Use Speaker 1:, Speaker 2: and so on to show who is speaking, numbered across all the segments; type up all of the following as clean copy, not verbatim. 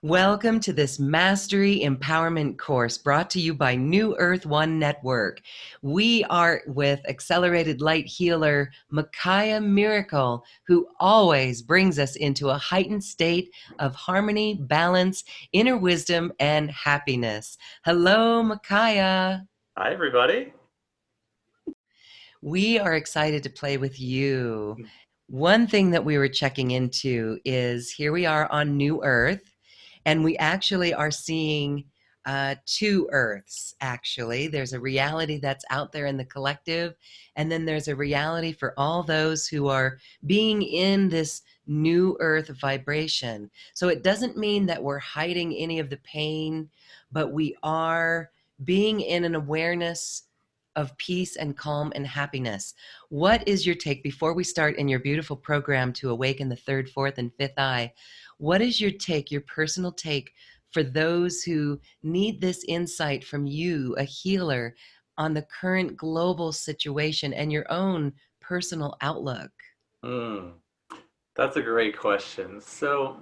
Speaker 1: Welcome to this Mastery Empowerment course brought to you by New Earth One Network. We are with Accelerated Light Healer Macaya Miracle, who always brings us into a heightened state of harmony, balance, inner wisdom, and happiness. Hello, Macaya.
Speaker 2: Hi, everybody.
Speaker 1: We are excited to play with you. One thing that we were checking into is here we are on New Earth. And we actually are seeing two Earths, actually. There's a reality that's out there in the collective, and then there's a reality for all those who are being in this new Earth vibration. So it doesn't mean that we're hiding any of the pain, but we are being in an awareness of peace and calm and happiness. What is your take before we start in your beautiful program to awaken the third, fourth, and fifth eye? What is your take, your personal take, for those who need this insight from you, a healer, on the current global situation and your own personal outlook?
Speaker 2: That's a great question. So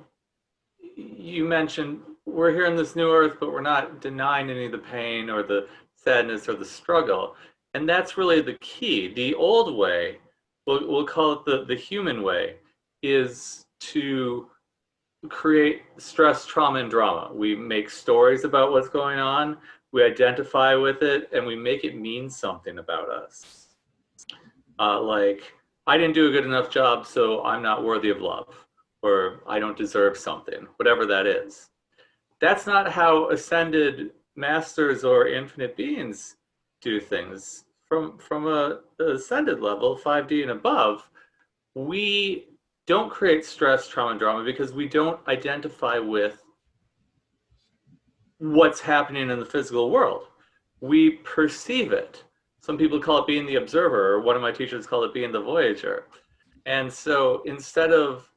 Speaker 2: you mentioned we're here in this new earth, but we're not denying any of the pain or the sadness or the struggle. And that's really the key. The old way, we'll call it the human way, is to create stress, trauma, and drama. We make stories about what's going on, we identify with it, and we make it mean something about us. Like, I didn't do a good enough job, so I'm not worthy of love, or I don't deserve something, whatever that is. That's not how ascended masters or infinite beings do things. From a ascended level, 5D and above, we don't create stress, trauma, and drama because we don't identify with what's happening in the physical world. We perceive it. Some people call it being the observer, or one of my teachers called it being the voyager. And so instead of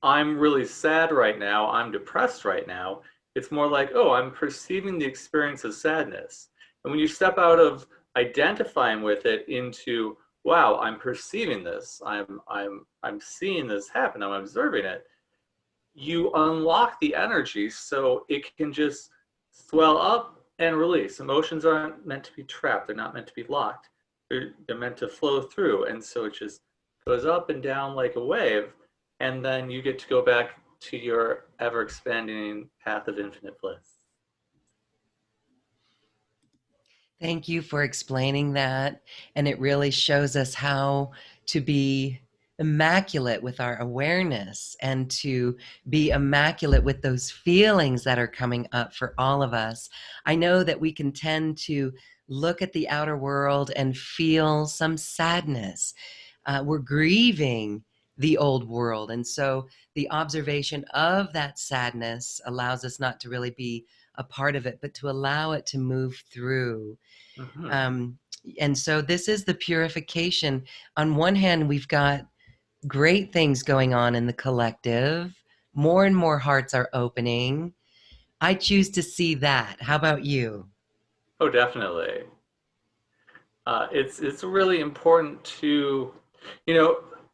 Speaker 2: I'm really sad right now, I'm depressed right now, it's more like, oh, I'm perceiving the experience of sadness. And when you step out of identifying with it into, wow, I'm perceiving this, I'm seeing this happen, I'm observing it, you unlock the energy so it can just swell up and release. Emotions aren't meant to be trapped, they're not meant to be locked, they're meant to flow through. And so it just goes up and down like a wave, and then you get to go back to your ever expanding path of infinite bliss.
Speaker 1: Thank you for explaining that. And it really shows us how to be immaculate with our awareness and to be immaculate with those feelings that are coming up for all of us. I know that we can tend to look at the outer world and feel some sadness. We're grieving the old world. And so the observation of that sadness allows us not to really be a part of it, but to allow it to move through.
Speaker 2: Mm-hmm.
Speaker 1: And so this is the purification. On one hand, we've got great things going on in the collective. More and more hearts are opening. I choose to see that. How about you?
Speaker 2: Oh, definitely. It's really important to,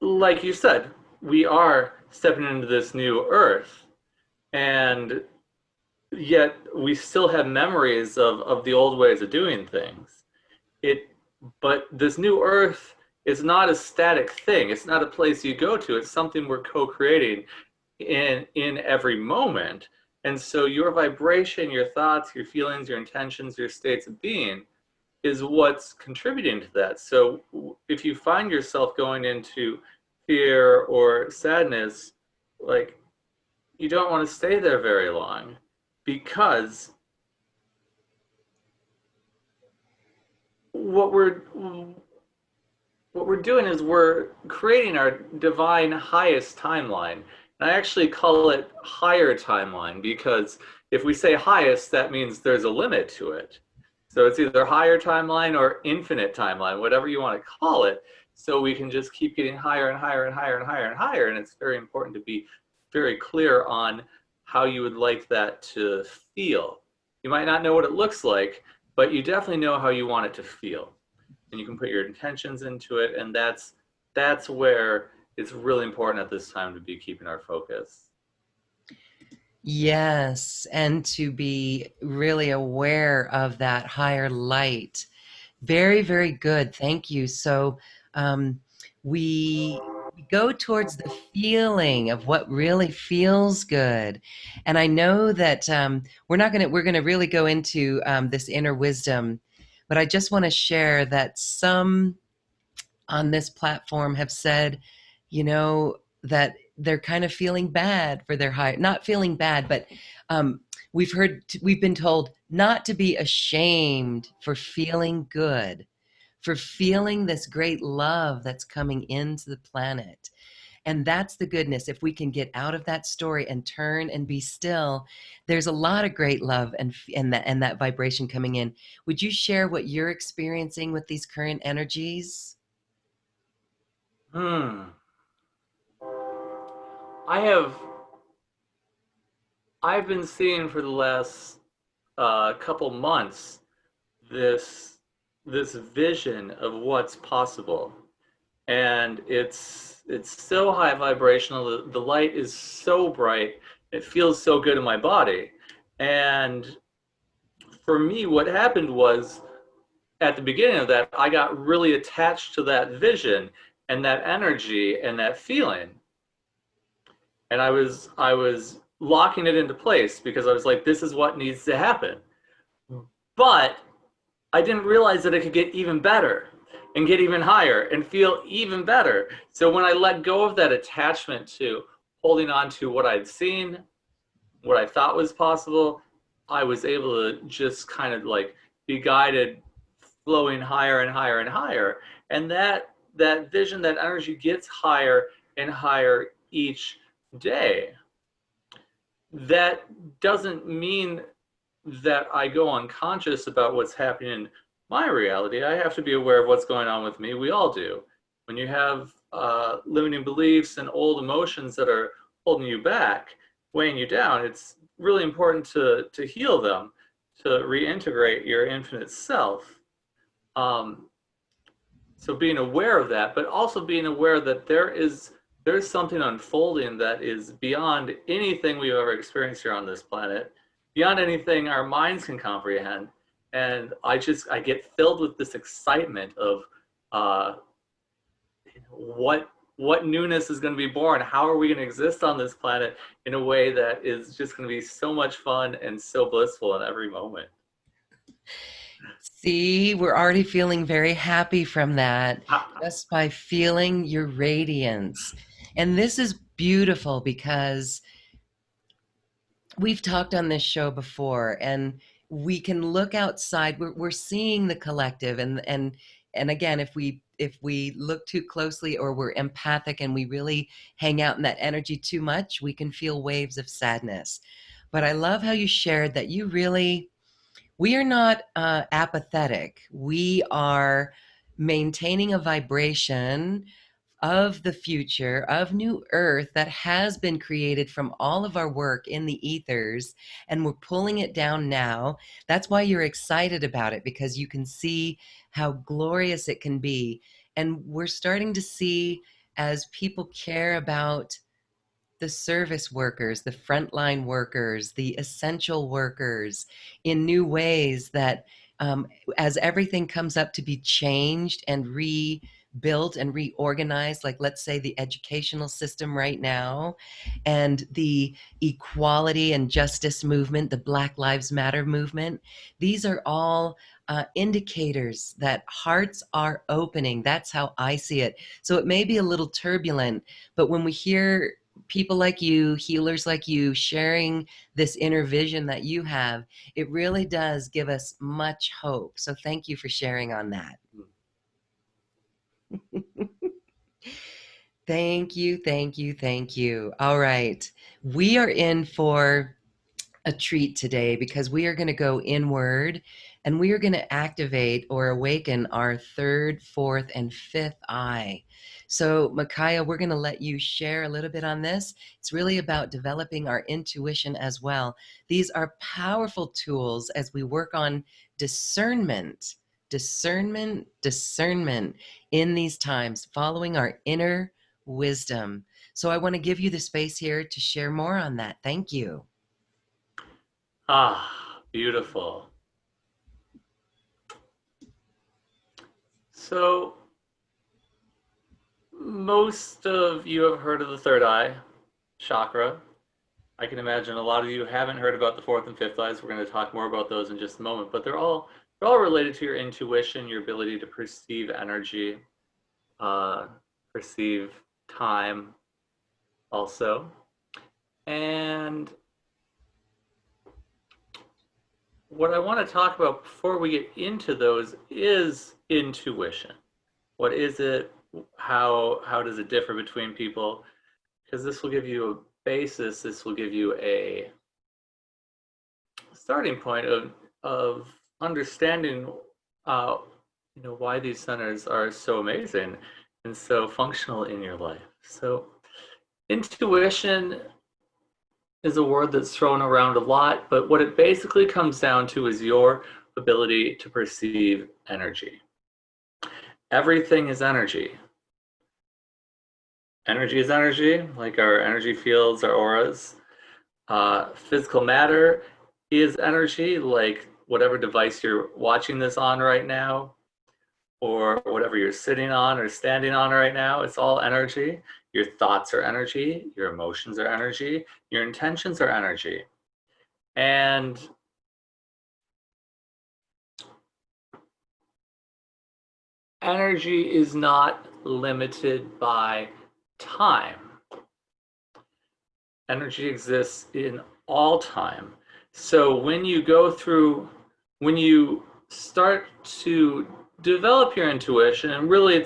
Speaker 2: like you said, we are stepping into this new earth, and yet we still have memories of the old ways of doing things. It, but this new earth is not a static thing. It's not a place you go to. It's something we're co-creating in every moment. And so your vibration, your thoughts, your feelings, your intentions, your states of being is what's contributing to that. So if you find yourself going into fear or sadness, like, you don't want to stay there very long, because what we're doing is we're creating our divine highest timeline. And I actually call it higher timeline, because if we say highest, that means there's a limit to it. So it's either higher timeline or infinite timeline, whatever you want to call it. So we can just keep getting higher and higher and higher and higher and higher. And it's very important to be very clear on how you would like that to feel. You might not know what it looks like, but you definitely know how you want it to feel. And you can put your intentions into it. And that's where it's really important at this time to be keeping our focus.
Speaker 1: Yes, and to be really aware of that higher light. Very, very good. Thank you. So um, we go towards the feeling of what really feels good, and I know that we're gonna really go into this inner wisdom, but I just want to share that some on this platform have said, that they're kind of feeling bad for their high, not feeling bad, but um, we've been told not to be ashamed for feeling good, for feeling this great love that's coming into the planet. And that's the goodness. If we can get out of that story and turn and be still, there's a lot of great love and that vibration coming in. Would you share what you're experiencing with these current energies?
Speaker 2: Hmm. I have I've been seeing for the last couple months this this vision of what's possible, and it's so high vibrational. The light is so bright. It feels so good in my body. And for me, what happened was at the beginning of that, I got really attached to that vision and that energy and that feeling, and I was locking it into place because I was like, this is what needs to happen. But I didn't realize that it could get even better and get even higher and feel even better. So when I let go of that attachment to holding on to what I'd seen, what I thought was possible, I was able to just kind of like be guided, flowing higher and higher and higher. And that vision, that energy gets higher and higher each day. That doesn't mean that I go unconscious about what's happening in my reality. I have to be aware of what's going on with me. We all do. When you have limiting beliefs and old emotions that are holding you back, weighing you down, it's really important to heal them, to reintegrate your infinite self. Um, so being aware of that, but also being aware that there's something unfolding that is beyond anything we've ever experienced here on this planet, beyond anything our minds can comprehend. And I get filled with this excitement of uh, what newness is going to be born. How are we going to exist on this planet in a way that is just going to be so much fun and so blissful in every moment?
Speaker 1: See, we're already feeling very happy from that
Speaker 2: Ah,
Speaker 1: just by feeling your radiance. And this is beautiful because we've talked on this show before, and we can look outside. We're seeing the collective, and again, if we look too closely or we're empathic and we really hang out in that energy too much, we can feel waves of sadness. But I love how you shared that we are not apathetic. We are maintaining a vibration of the future, of new earth that has been created from all of our work in the ethers, and we're pulling it down now. That's why you're excited about it, because you can see how glorious it can be. And we're starting to see, as people care about the service workers, the frontline workers, the essential workers in new ways, that um, as everything comes up to be changed and rebuilt and reorganized, like let's say the educational system right now, and the equality and justice movement, the Black Lives Matter movement, these are all indicators that hearts are opening. That's how I see it. So it may be a little turbulent, but when we hear people like you, healers like you, sharing this inner vision that you have, it really does give us much hope. So thank you for sharing on that. Thank you, thank you, thank you. All right. We are in for a treat today because we are going to go inward and we are going to activate or awaken our third, fourth, and fifth eye. So, Macaya, we're going to let you share a little bit on this. It's really about developing our intuition as well. These are powerful tools as we work on discernment, discernment in these times, following our inner wisdom. So I want to give you the space here to share more on that. Thank you.
Speaker 2: Ah, beautiful. So, most of you have heard of the third eye chakra. I can imagine a lot of you haven't heard about the fourth and fifth eyes. We're going to talk more about those in just a moment, but they're all related to your intuition, your ability to perceive energy, perceive time also. And what I want to talk about before we get into those is intuition. What is it? How does it differ between people? Because this will give you a basis, this will give you a starting point of understanding why these centers are so amazing and so functional in your life. So intuition is a word that's thrown around a lot, but what it basically comes down to is your ability to perceive energy. Everything is energy. Energy is energy, like our energy fields, our auras. Physical matter is energy, like whatever device you're watching this on right now, or whatever you're sitting on or standing on right now. It's all energy. Your thoughts are energy, your emotions are energy, your intentions are energy. And energy is not limited by time. Energy exists in all time. So when you start to develop your intuition, and really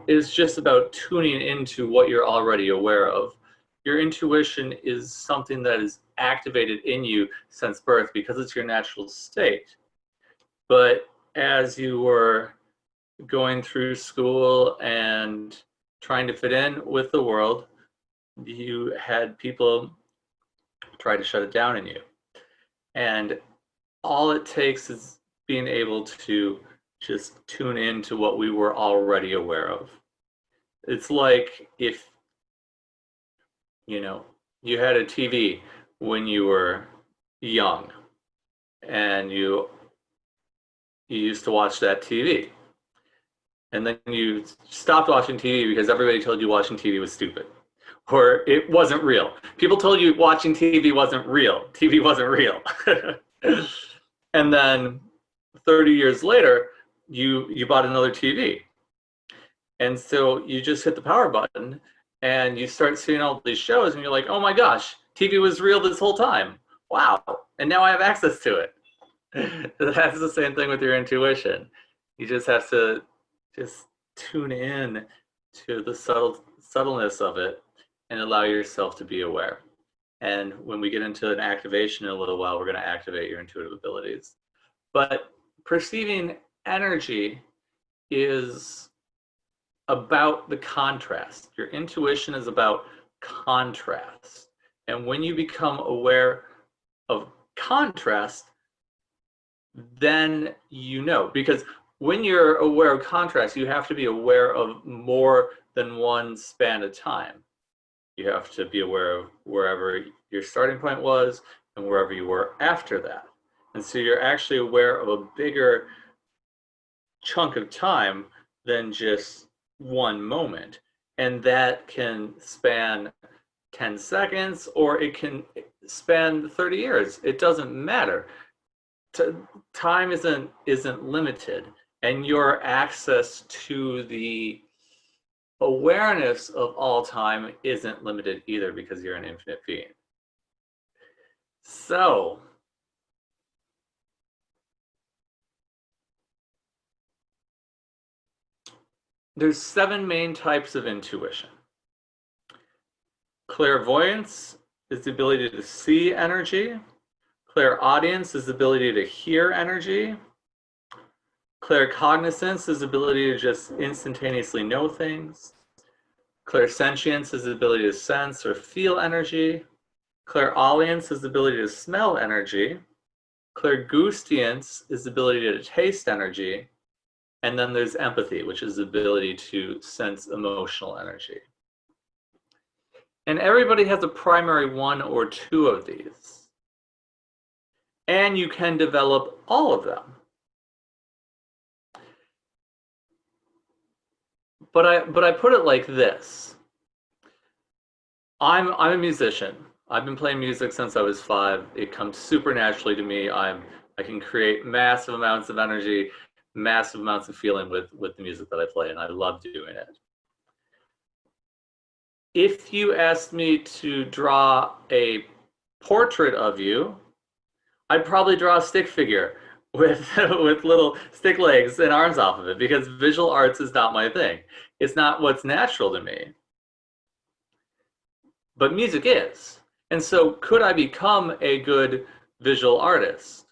Speaker 2: it's just about tuning into what you're already aware of. Your intuition is something that is activated in you since birth because it's your natural state. But as you were going through school and trying to fit in with the world, you had people try to shut it down in you. And all it takes is being able to just tune into what we were already aware of. It's like if you had a TV when you were young and you used to watch that TV, and then you stopped watching TV because everybody told you watching TV was stupid or it wasn't real. People told you watching TV wasn't real. TV wasn't real. And then 30 years later, you bought another TV. And so you just hit the power button and you start seeing all these shows and you're like, oh my gosh, TV was real this whole time. Wow. And now I have access to it. That's the same thing with your intuition. You just have to just tune in to the subtleness of it and allow yourself to be aware. And when we get into an activation in a little while, we're going to activate your intuitive abilities. But perceiving energy is about the contrast. Your intuition is about contrast. And when you become aware of contrast, then you know. Because when you're aware of contrast, you have to be aware of more than one span of time. You have to be aware of wherever your starting point was and wherever you were after that. And so you're actually aware of a bigger chunk of time than just one moment. And that can span 10 seconds or it can span 30 years. It doesn't matter. Time isn't limited, and your access to the awareness of all time isn't limited either because you're an infinite being. So there's 7 main types of intuition. Clairvoyance is the ability to see energy. Clairaudience is the ability to hear energy. Claircognizance is the ability to just instantaneously know things. Clairsentience is the ability to sense or feel energy. Clairaudience is the ability to smell energy. Clairgoustiance is the ability to taste energy. And then there's empathy, which is the ability to sense emotional energy. And everybody has a primary one or two of these. And you can develop all of them. But I put it like this. I'm a musician. I've been playing music since I was 5. It comes super naturally to me. I can create massive amounts of energy, massive amounts of feeling with the music that I play, and I love doing it. If you asked me to draw a portrait of you, I'd probably draw a stick figure with with little stick legs and arms off of it, because visual arts is not my thing. It's not what's natural to me. But music is. And so could I become a good visual artist?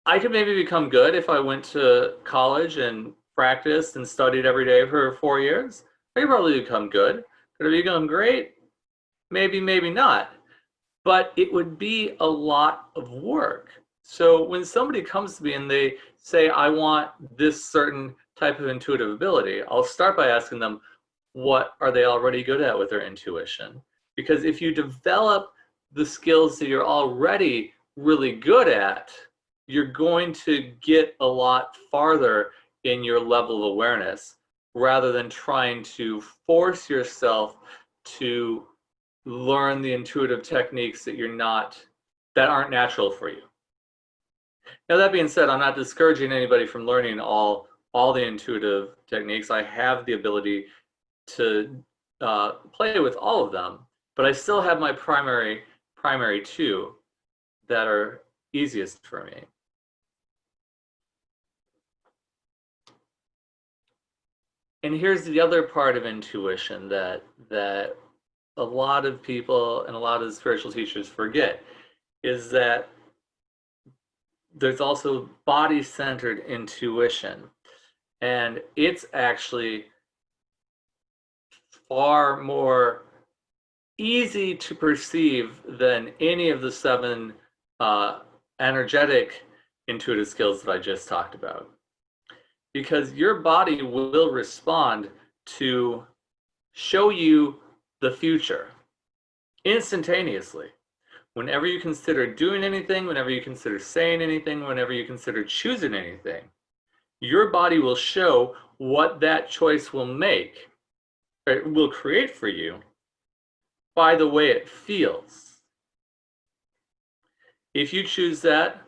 Speaker 2: I could maybe become good if I went to college and practiced and studied every day for 4 years. I could probably become good. Could I become great? Maybe, maybe not. But it would be a lot of work. So when somebody comes to me and they say, I want this certain type of intuitive ability, I'll start by asking them, what are they already good at with their intuition? Because if you develop the skills that you're already really good at, you're going to get a lot farther in your level of awareness, rather than trying to force yourself to learn the intuitive techniques that aren't natural for you. Now, that being said, I'm not discouraging anybody from learning all the intuitive techniques. I have the ability to play with all of them, but I still have my primary two that are easiest for me. And here's the other part of intuition that a lot of people and a lot of spiritual teachers forget, is that there's also body-centered intuition. And it's actually far more easy to perceive than any of the 7 energetic intuitive skills that I just talked about. Because your body will respond to show you the future instantaneously. Whenever you consider doing anything, whenever you consider saying anything, whenever you consider choosing anything, your body will show what that choice will make, or it will create for you, by the way it feels. If you choose that,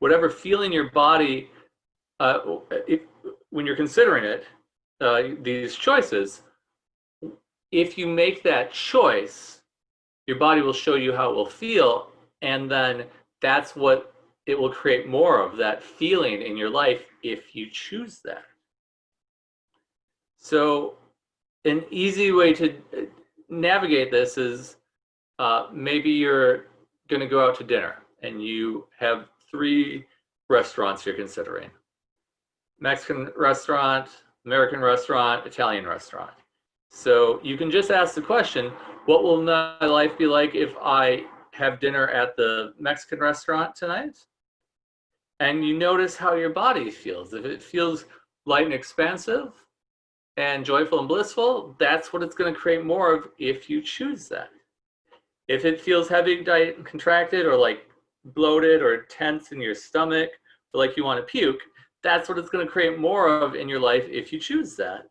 Speaker 2: whatever feeling your body, when you're considering it, these choices, if you make that choice, your body will show you how it will feel, and then that's what it will create more of, that feeling in your life, if you choose that. So an easy way to navigate this is, maybe you're going to go out to dinner and you have 3 restaurants you're considering: Mexican restaurant, American restaurant, Italian restaurant. So you can just ask the question, what will my life be like if I have dinner at the Mexican restaurant tonight? And you notice how your body feels. If it feels light and expansive and joyful and blissful, that's what it's going to create more of if you choose that. If it feels heavy, tight, and contracted, or like bloated or tense in your stomach, or like you want to puke, that's what it's going to create more of in your life if you choose that.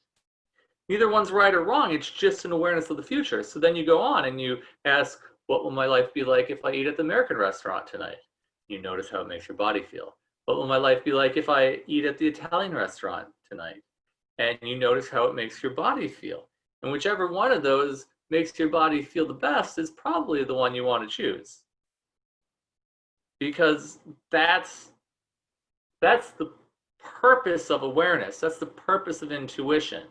Speaker 2: Neither one's right or wrong. It's just an awareness of the future. So then you go on and you ask, what will my life be like if I eat at the American restaurant tonight? You notice how it makes your body feel. What will my life be like if I eat at the Italian restaurant tonight? And you notice how it makes your body feel. And whichever one of those makes your body feel the best is probably the one you want to choose. Because that's the purpose of awareness. That's the purpose of intuition.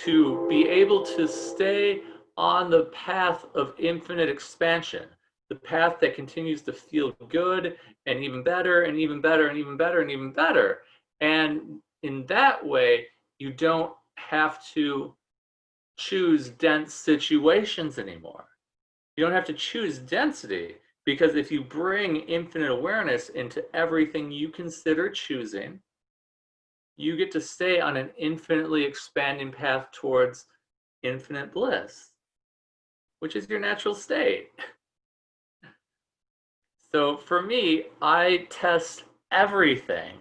Speaker 2: To be able to stay on the path of infinite expansion, the path that continues to feel good and even better and even better and even better and even better. And in that way, you don't have to choose dense situations anymore. You don't have to choose density, because if you bring infinite awareness into everything you consider choosing, you get to stay on an infinitely expanding path towards infinite bliss, which is your natural state. So for me, I test everything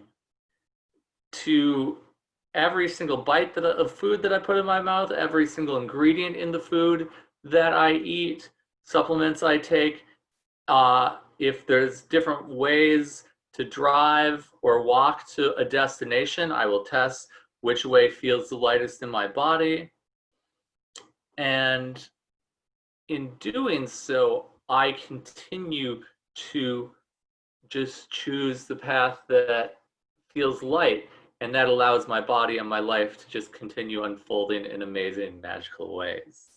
Speaker 2: to every single bite of food that I put in my mouth, every single ingredient in the food that I eat, supplements I take. If there's different ways to drive or walk to a destination, I will test which way feels the lightest in my body. And in doing so, I continue to just choose the path that feels light, and that allows my body and my life to just continue unfolding in amazing, magical ways.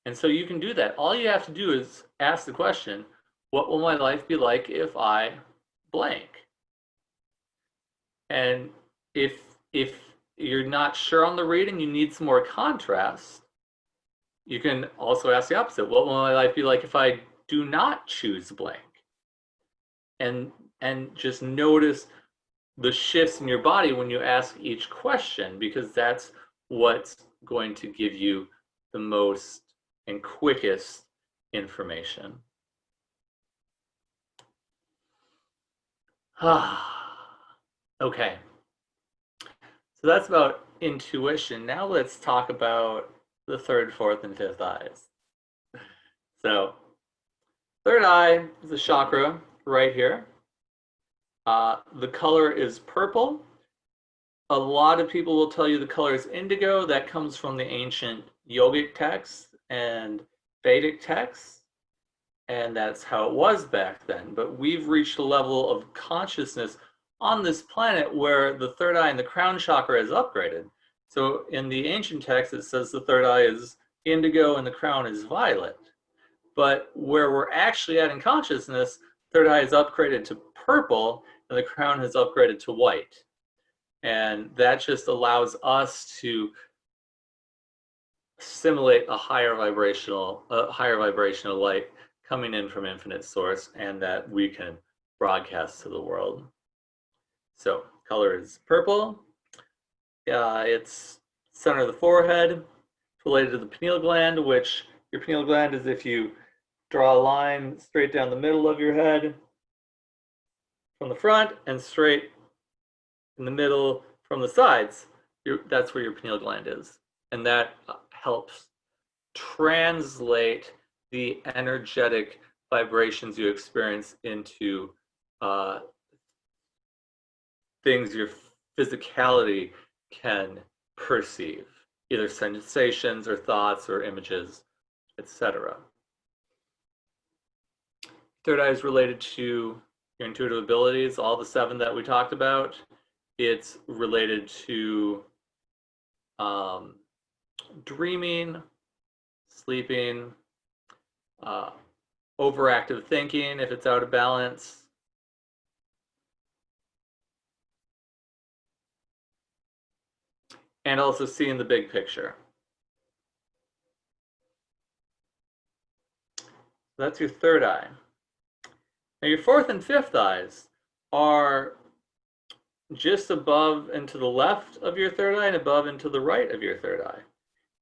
Speaker 2: And so you can do that. All you have to do is ask the question, what will my life be like if I blank? And if you're not sure on the read and you need some more contrast, you can also ask the opposite. What will my life be like if I do not choose blank? And just notice the shifts in your body when you ask each question, because that's what's going to give you the most and quickest information. Okay. So that's about intuition. Now let's talk about the third, fourth, and fifth eyes. So, third eye is a chakra right here. The color is purple. A lot of people will tell you the color is indigo. That comes from the ancient yogic texts and Vedic texts, and that's how it was back then. But we've reached a level of consciousness on this planet where the third eye and the crown chakra is upgraded. So in the ancient text, it says the third eye is indigo and the crown is violet. But where we're actually at in consciousness, third eye is upgraded to purple and the crown has upgraded to white. And that just allows us to simulate a higher vibrational light coming in from infinite source, and that we can broadcast to the world. So color is purple. It's center of the forehead. It's related to the pineal gland, which your pineal gland is if you draw a line straight down the middle of your head from the front and straight in the middle from the sides, that's where your pineal gland is. And that helps translate the energetic vibrations you experience into things your physicality can perceive, either sensations or thoughts or images, etc. Third eye is related to your intuitive abilities, all the 7 that we talked about. It's related to dreaming, sleeping, overactive thinking if it's out of balance, and also seeing the big picture. That's your third eye. Now your fourth and fifth eyes are just above and to the left of your third eye and above and to the right of your third eye.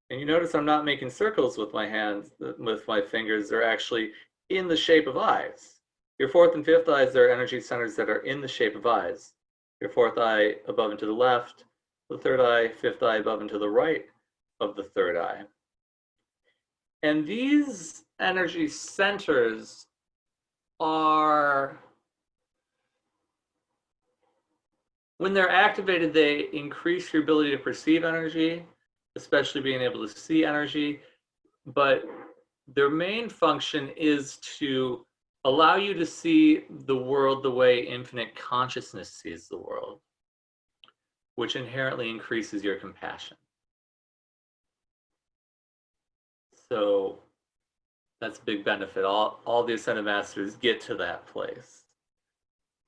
Speaker 2: And you notice I'm not making circles with my hands, with my fingers. They're actually in the shape of eyes. Your fourth and fifth eyes are energy centers that are in the shape of eyes. Your fourth eye above and to the left, the third eye, fifth eye above and to the right of the third eye. And these energy centers are, when they're activated, they increase your ability to perceive energy, especially being able to see energy. But their main function is to allow you to see the world the way infinite consciousness sees the world, which inherently increases your compassion. So that's a big benefit. All the Ascended Masters get to that place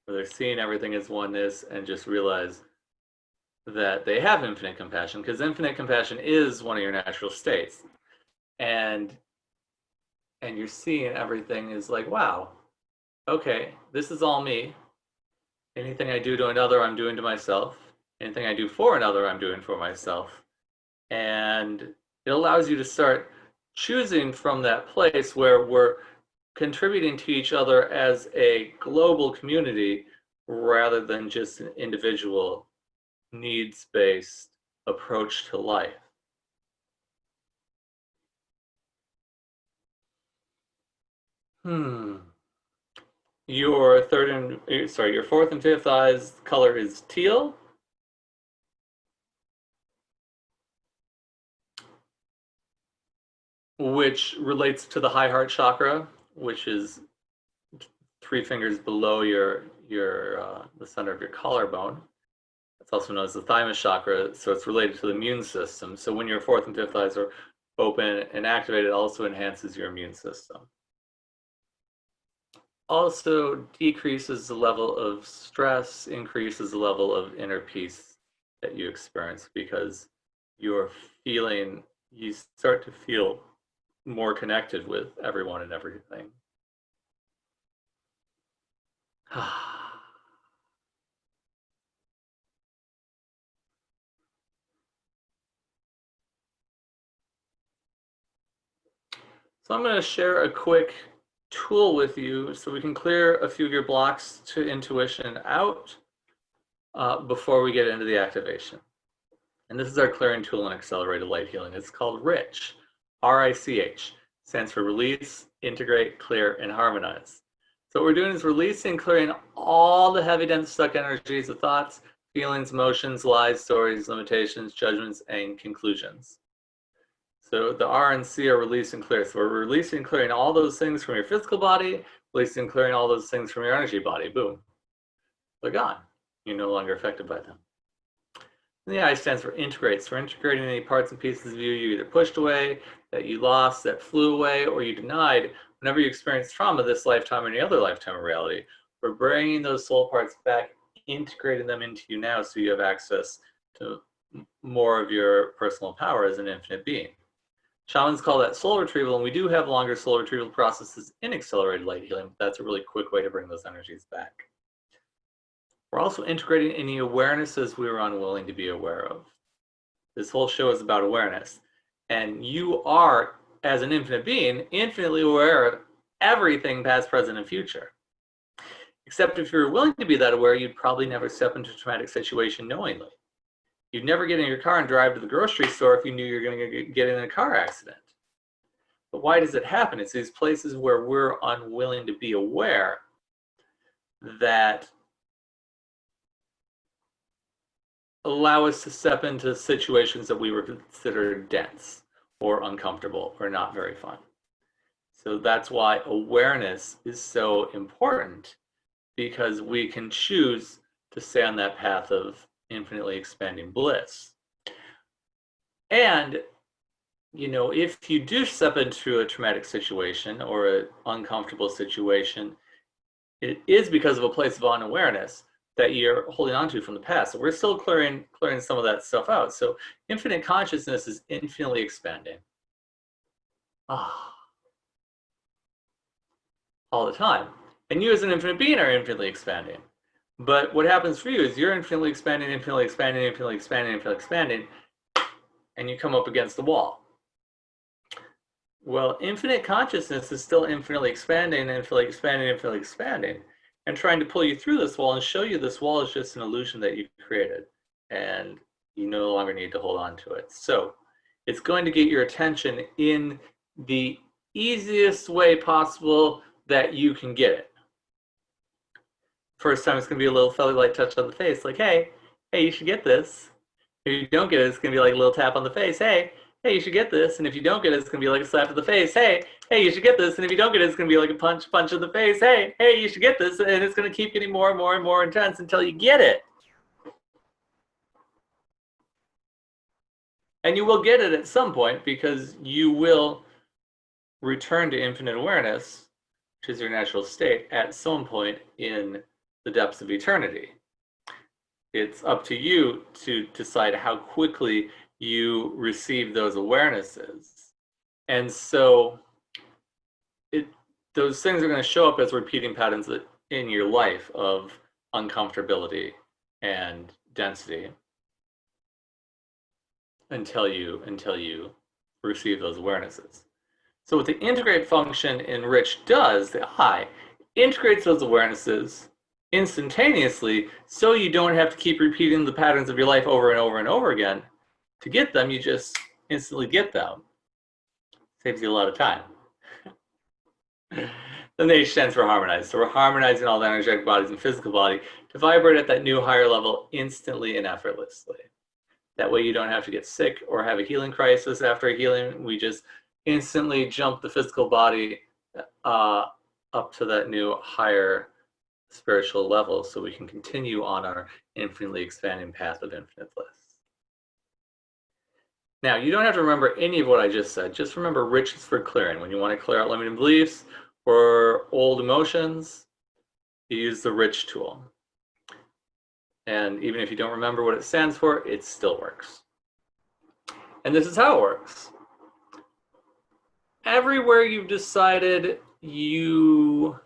Speaker 2: where they're seeing everything as oneness and just realize that they have infinite compassion, because infinite compassion is one of your natural states. And you're seeing everything is like, wow, okay, this is all me. Anything I do to another, I'm doing to myself. Anything I do for another, I'm doing for myself. And It allows you to start choosing from that place where we're contributing to each other as a global community rather than just an individual needs-based approach to life. Your your fourth and fifth eyes color is teal. Which relates to the high heart chakra, which is 3 fingers below the center of your collarbone. It's also known as the thymus chakra, so it's related to the immune system. So when your fourth and fifth eyes are open and activated, it also enhances your immune system. Also decreases the level of stress, increases the level of inner peace that you experience because you start to feel more connected with everyone and everything. So I'm going to share a quick tool with you so we can clear a few of your blocks to intuition out before we get into the activation. And this is our clearing tool in accelerated light healing. It's called RICH, R-I-C-H. Stands for release, integrate, clear, and harmonize. So what we're doing is releasing, clearing all the heavy, dense, stuck energies of thoughts, feelings, emotions, lies, stories, limitations, judgments, and conclusions. So the R and C are release and clear. So we're releasing and clearing all those things from your physical body, releasing and clearing all those things from your energy body. Boom. They're gone. You're no longer affected by them. And the I stands for integrate. So we're integrating any parts and pieces of you either pushed away, that you lost, that flew away, or you denied. Whenever you experience trauma this lifetime or any other lifetime of reality, we're bringing those soul parts back, integrating them into you now so you have access to more of your personal power as an infinite being. Shamans call that soul retrieval, and we do have longer soul retrieval processes in accelerated light healing, but that's a really quick way to bring those energies back. We're also integrating any awarenesses we were unwilling to be aware of. This whole show is about awareness, and you are, as an infinite being, infinitely aware of everything past, present, and future. Except if you're willing to be that aware, you'd probably never step into a traumatic situation knowingly. You'd never get in your car and drive to the grocery store if you knew you're going to get in a car accident. But why does it happen? It's these places where we're unwilling to be aware that allow us to step into situations that we were considered dense or uncomfortable or not very fun. So that's why awareness is so important, because we can choose to stay on that path of infinitely expanding bliss. And, you know, if you do step into a traumatic situation or an uncomfortable situation, it is because of a place of unawareness that you're holding on to from the past. So we're still clearing some of that stuff out. So infinite consciousness is infinitely expanding. All the time. And you as an infinite being are infinitely expanding. But what happens for you is you're infinitely expanding, infinitely expanding, infinitely expanding, infinitely expanding, and you come up against the wall. Well, infinite consciousness is still infinitely expanding, infinitely expanding, infinitely expanding, and trying to pull you through this wall and show you this wall is just an illusion that you created, and you no longer need to hold on to it. So it's going to get your attention in the easiest way possible that you can get it. First time it's going to be a little felly light touch on the face, like, hey, you should get this. If you don't get it, it's going to be like a little tap on the face, hey, you should get this. And if you don't get it, it's going to be like a slap to the face, hey, you should get this. And if you don't get it, it's going to be like a punch in the face, hey, you should get this. And it's going to keep getting more and more and more intense until you get it. And you will get it at some point, because you will return to infinite awareness, which is your natural state, at some point in the depths of eternity. It's up to you to decide how quickly you receive those awarenesses. And so those things are going to show up as repeating patterns in your life of uncomfortability and density until you receive those awarenesses. So what the integrate function in Rich does, the eye, integrates those awarenesses instantaneously, so you don't have to keep repeating the patterns of your life over and over and over again. To get them, you just instantly get them. Saves you a lot of time. Then the H stands for harmonize. So we're harmonizing all the energetic bodies and physical body to vibrate at that new higher level instantly and effortlessly. That way you don't have to get sick or have a healing crisis after a healing. We just instantly jump the physical body up to that new higher spiritual level, so we can continue on our infinitely expanding path of infinite bliss. Now, you don't have to remember any of what I just said. Just remember Rich is for clearing. When you want to clear out limiting beliefs or old emotions, you use the Rich tool. And even if you don't remember what it stands for, it still works. And this is how it works. Everywhere you've decided you're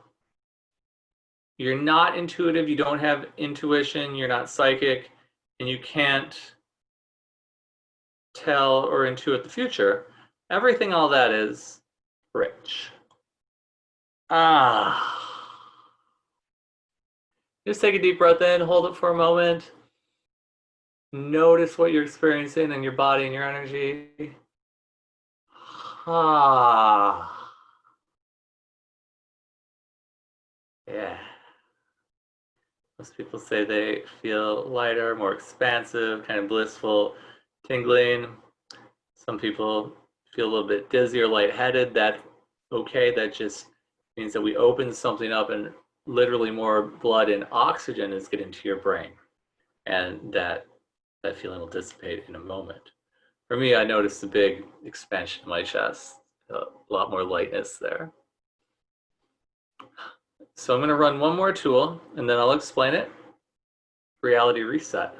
Speaker 2: not intuitive, you don't have intuition, you're not psychic, and you can't tell or intuit the future, everything all that is Rich. Just take a deep breath in, hold it for a moment. Notice what you're experiencing in your body and your energy. Yeah. Most people say they feel lighter, more expansive, kind of blissful, tingling. Some people feel a little bit dizzy or lightheaded. That's okay. That just means that we open something up and literally more blood and oxygen is getting to your brain. And that feeling will dissipate in a moment. For me, I noticed a big expansion in my chest, a lot more lightness there. So I'm going to run one more tool, and then I'll explain it. Reality reset.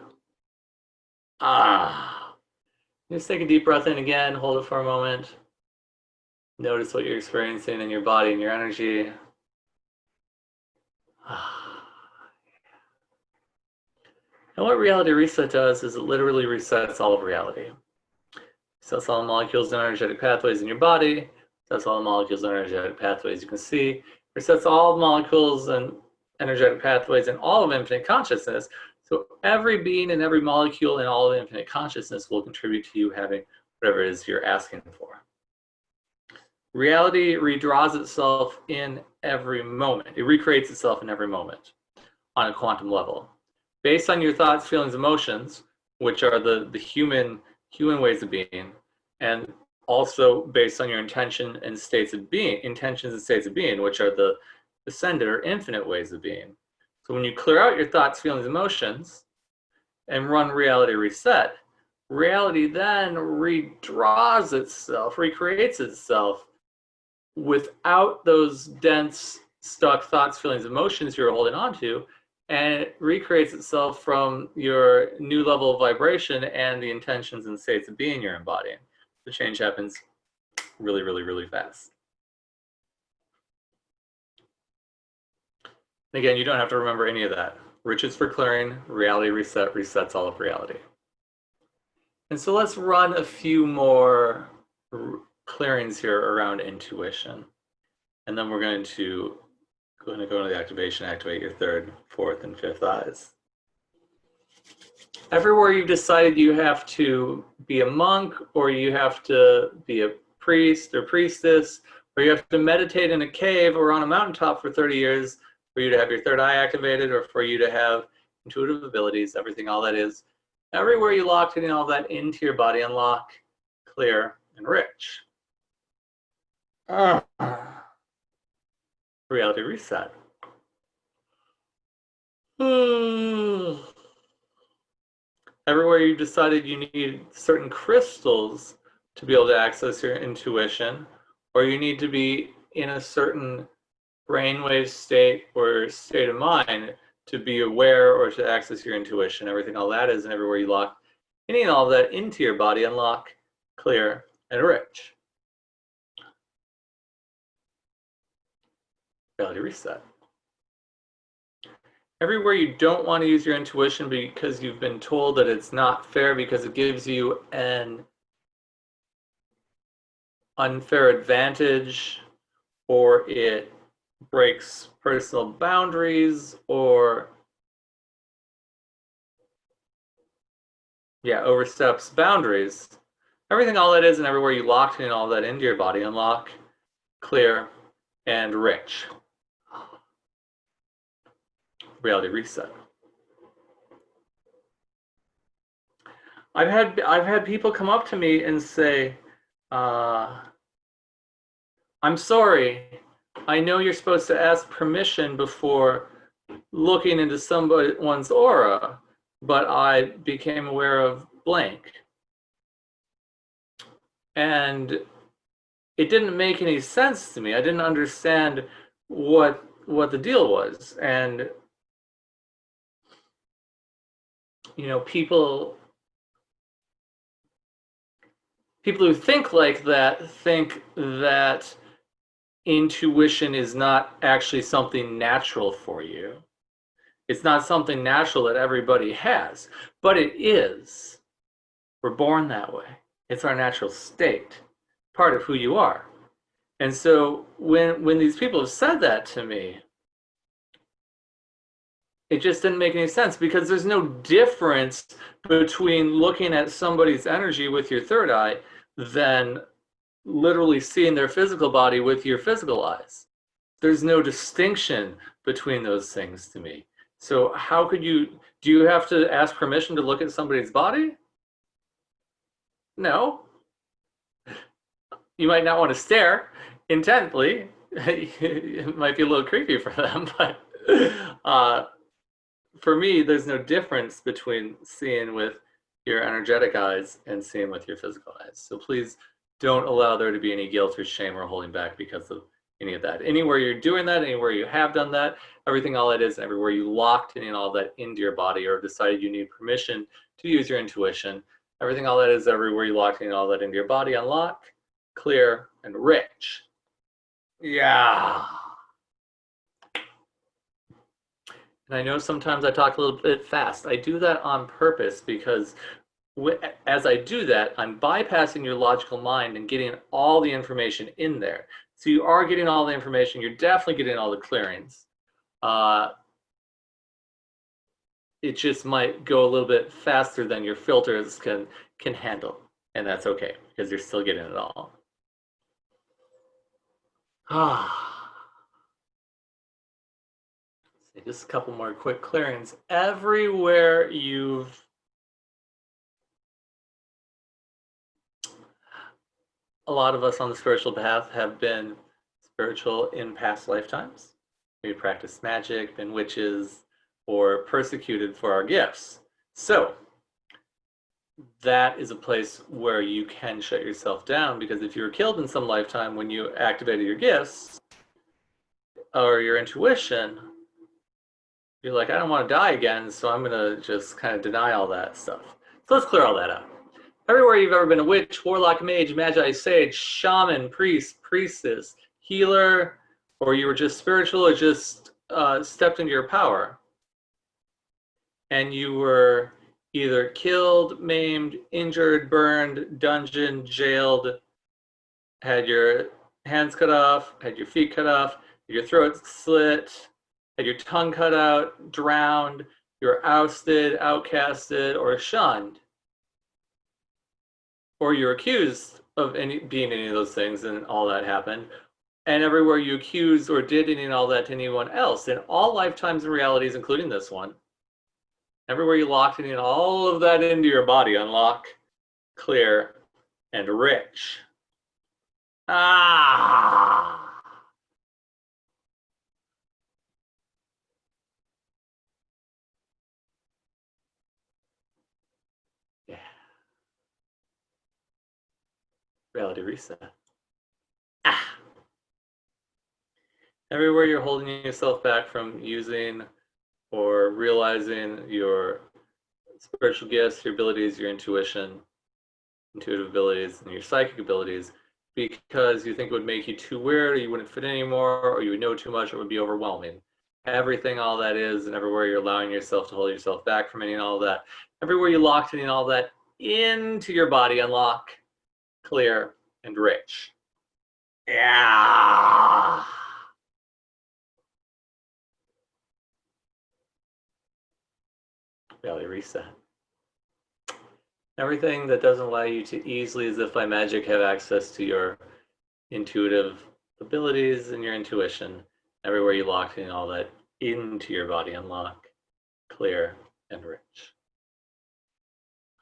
Speaker 2: Just take a deep breath in again, hold it for a moment. Notice what you're experiencing in your body and your energy. And what reality reset does is it literally resets all of reality. Resets all the molecules and energetic pathways in your body. Resets all the molecules and energetic pathways you can see. Resets all the molecules and energetic pathways in all of infinite consciousness. So every being and every molecule in all of infinite consciousness will contribute to you having whatever it is you're asking for. Reality redraws itself in every moment. It recreates itself in every moment on a quantum level. Based on your thoughts, feelings, emotions, which are the human ways of being, and also based on your intentions and states of being, which are the ascended or infinite ways of being. So when you clear out your thoughts, feelings, emotions, and run reality reset, reality then redraws itself, recreates itself without those dense, stuck thoughts, feelings, emotions you're holding on to, and it recreates itself from your new level of vibration and the intentions and states of being you're embodying. The change happens really, really, really fast. And again, you don't have to remember any of that. Rich is for clearing, reality reset resets all of reality. And so let's run a few more clearings here around intuition. And then we're going to go into the activation, activate your third, fourth, and fifth eyes. Everywhere you've decided you have to be a monk, or you have to be a priest or priestess, or you have to meditate in a cave or on a mountaintop for 30 years for you to have your third eye activated, or for you to have intuitive abilities, everything, all that is. Everywhere you locked in all that into your body, unlock, clear, and rich. Reality reset. Everywhere you've decided you need certain crystals to be able to access your intuition, or you need to be in a certain brainwave state or state of mind to be aware or to access your intuition, everything, all that is, and everywhere you lock any and all of that into your body, unlock, clear, and rich. Reality reset. Everywhere you don't want to use your intuition because you've been told that it's not fair, because it gives you an unfair advantage, or it breaks personal boundaries, or oversteps boundaries. Everything, all that is, and everywhere you locked in all that into your body, unlock, clear, and rich. Reality reset. I've had people come up to me and say, I'm sorry, I know you're supposed to ask permission before looking into someone's aura, but I became aware of blank. And it didn't make any sense to me. I didn't understand what the deal was. And people who think like that think that intuition is not actually something natural for you. It's not something natural that everybody has, but it is. We're born that way. It's our natural state, part of who you are. And so when these people have said that to me, it just didn't make any sense, because there's no difference between looking at somebody's energy with your third eye than literally seeing their physical body with your physical eyes. There's no distinction between those things to me. So how could do you have to ask permission to look at somebody's body? No. You might not want to stare intently. It might be a little creepy for them, but for me, there's no difference between seeing with your energetic eyes and seeing with your physical eyes. So please don't allow there to be any guilt or shame or holding back because of any of that. Anywhere you're doing that, anywhere you have done that, everything, all that is, everywhere you locked in all that into your body or decided you need permission to use your intuition, everything, all that is, everywhere you locked in all that into your body, unlock, clear, and rich. Yeah. And I know sometimes I talk a little bit fast. I do that on purpose because as I do that, I'm bypassing your logical mind and getting all the information in there. So you are getting all the information. You're definitely getting all the clearings. It just might go a little bit faster than your filters can handle. And that's okay, because you're still getting it all. Just a couple more quick clearings. Everywhere a lot of us on the spiritual path have been spiritual in past lifetimes. We practiced magic, been witches, or persecuted for our gifts. So that is a place where you can shut yourself down, because if you were killed in some lifetime when you activated your gifts or your intuition, you're like, I don't want to die again, so I'm going to just kind of deny all that stuff. So let's clear all that up. Everywhere you've ever been a witch, warlock, mage, magi, sage, shaman, priest, priestess, healer, or you were just spiritual or just stepped into your power, and you were either killed, maimed, injured, burned, dungeon, jailed, had your hands cut off, had your feet cut off, had your throat slit, had your tongue cut out, drowned, you're ousted, outcasted, or shunned, or you're accused of being any of those things, and all that happened, and everywhere you accused or did any and all that to anyone else, in all lifetimes and realities, including this one, everywhere you locked in all of that into your body, unlock, clear, and rich. Yeah. Reality reset. Everywhere you're holding yourself back from using or realizing your spiritual gifts, your abilities, your intuitive abilities, and your psychic abilities, because you think it would make you too weird, or you wouldn't fit anymore, or you would know too much, or it would be overwhelming. Everything, all that is, and everywhere you're allowing yourself to hold yourself back from any and all that, everywhere you locked in all that into your body, unlock, clear, and rich. Yeah. Reality reset. Everything that doesn't allow you to easily, as if by magic, have access to your intuitive abilities and your intuition. Everywhere you lock in all that into your body, unlock, clear, and rich.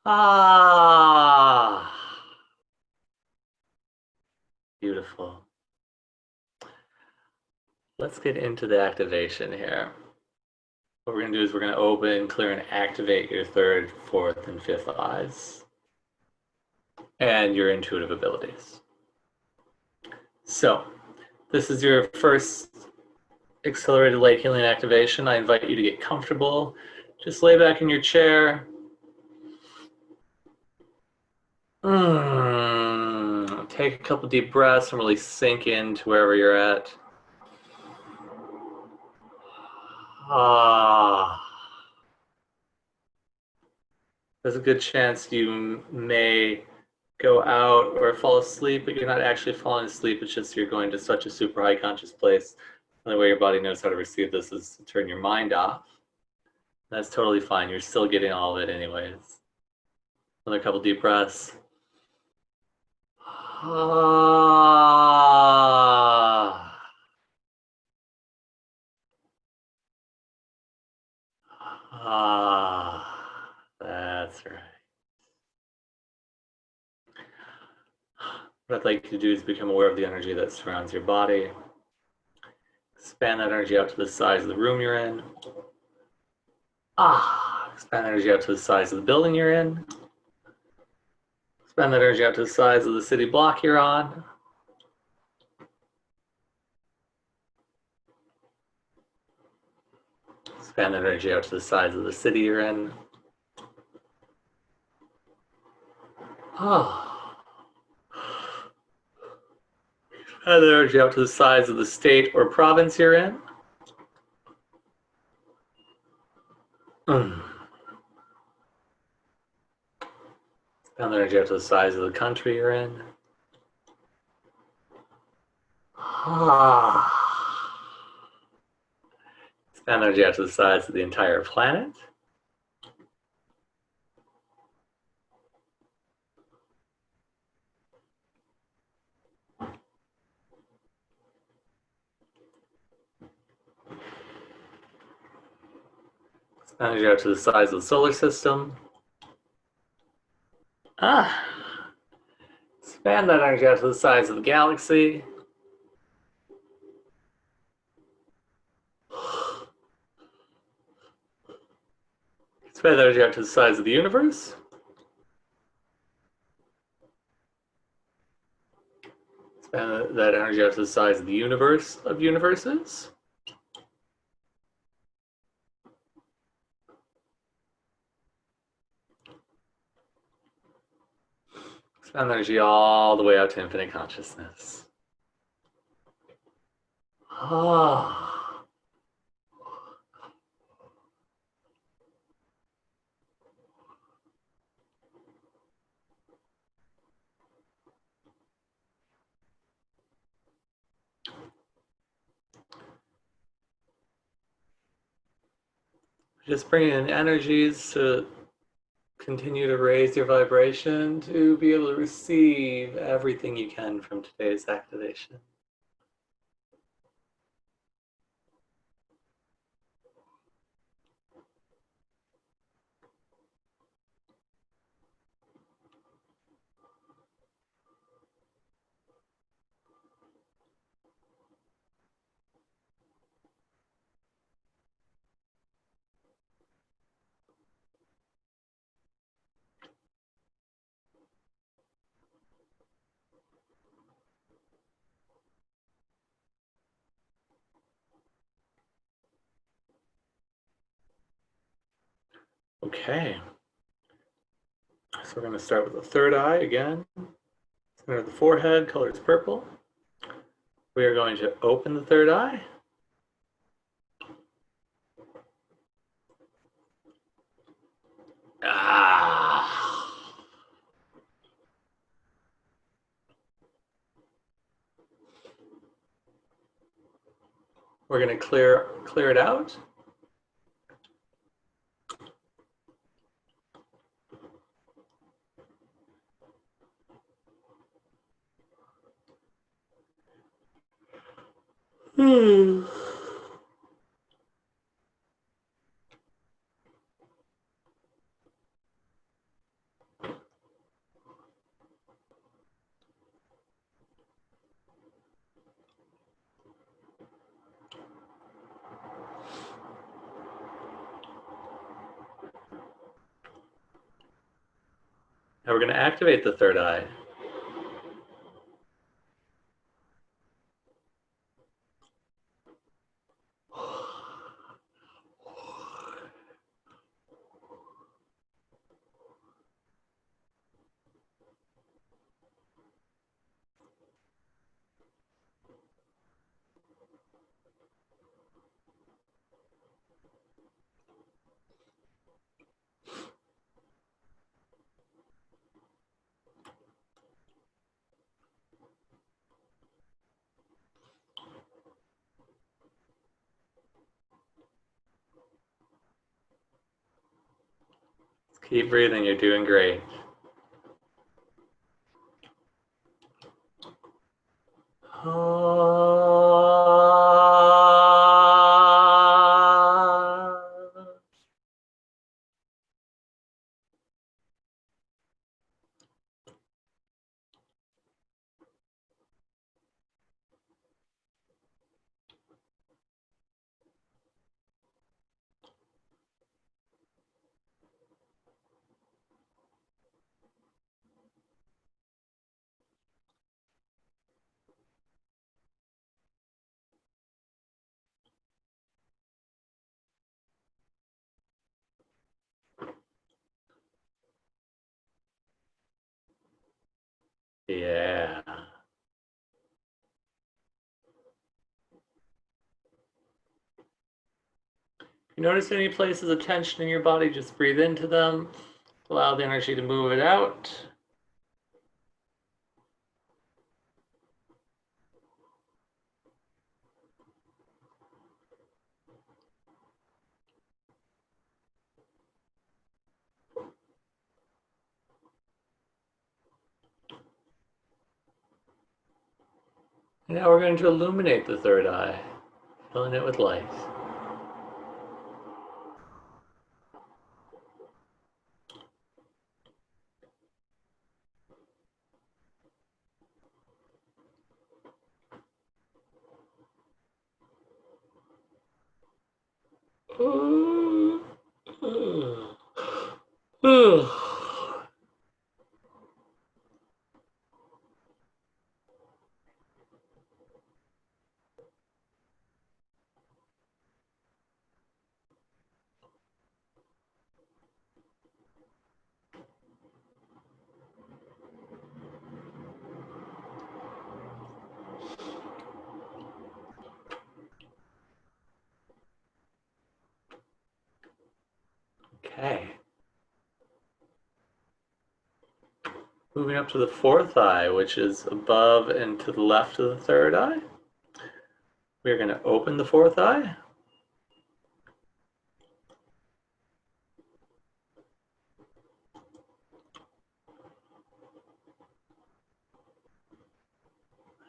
Speaker 2: Ah, beautiful. Let's get into the activation here. What we're going to do is we're going to open, clear, and activate your third, fourth, and fifth eyes and your intuitive abilities. So, this is your first accelerated light healing activation. I invite you to get comfortable. Just lay back in your chair. Take a couple deep breaths and really sink into wherever you're at. There's a good chance you may go out or fall asleep, but you're not actually falling asleep. It's just you're going to such a super high conscious place. The only way your body knows how to receive this is to turn your mind off. That's totally fine. You're still getting all of it anyways. Another couple deep breaths. That's right. What I'd like you to do is become aware of the energy that surrounds your body. Expand that energy out to the size of the room you're in. Expand that energy out to the size of the building you're in. Expand that energy out to the size of the city block you're on. Expand that energy out to the size of the city you're in. Expand that energy out to the size of the state or province you're in. Expand that energy out to the size of the country you're in. Expand energy out to the size of the entire planet. Expand energy out to the size of the solar system. Expand that energy out to the size of the galaxy. Expand that energy out to the size of the universe. Expand that energy out to the size of the universe of universes. Expand energy all the way out to infinite consciousness. Just bringing in energies to continue to raise your vibration to be able to receive everything you can from today's activation. Okay. So we're going to start with the third eye again. Center of the forehead, color is purple. We are going to open the third eye. We're going to clear it out. Hmm. Now we're going to activate the third eye. Keep breathing, you're doing great. Yeah. You notice any places of tension in your body, just breathe into them. Allow the energy to move it out. And now we're going to illuminate the third eye, filling it with light. Okay. Moving up to the fourth eye, which is above and to the left of the third eye. We're going to open the fourth eye.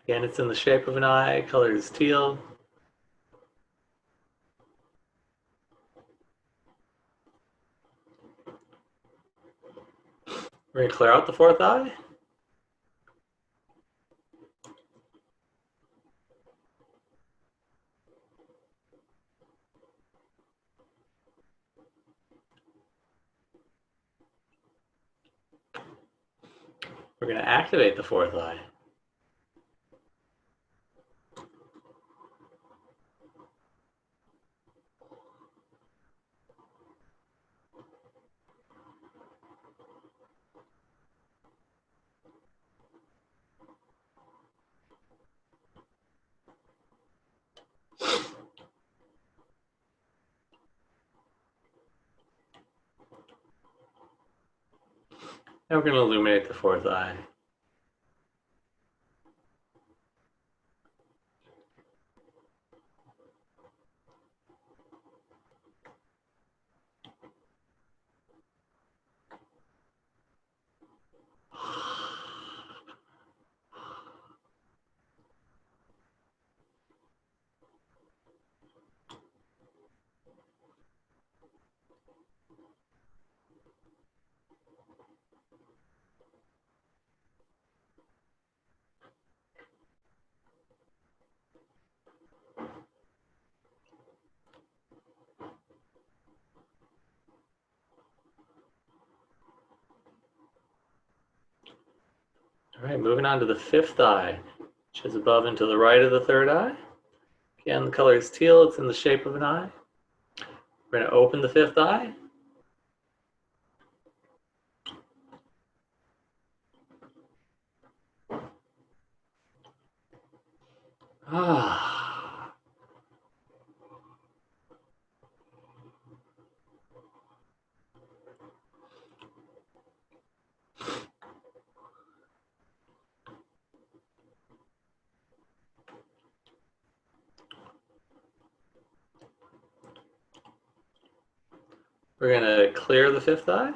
Speaker 2: Again, it's in the shape of an eye, color is teal. We're going to clear out the fourth eye. We're going to activate the fourth eye. Now we're going to illuminate the fourth eye. All right, moving on to the fifth eye, which is above and to the right of the third eye. Again, the color is teal. It's in the shape of an eye. We're going to open the fifth eye. Ah. We're going to clear the fifth eye.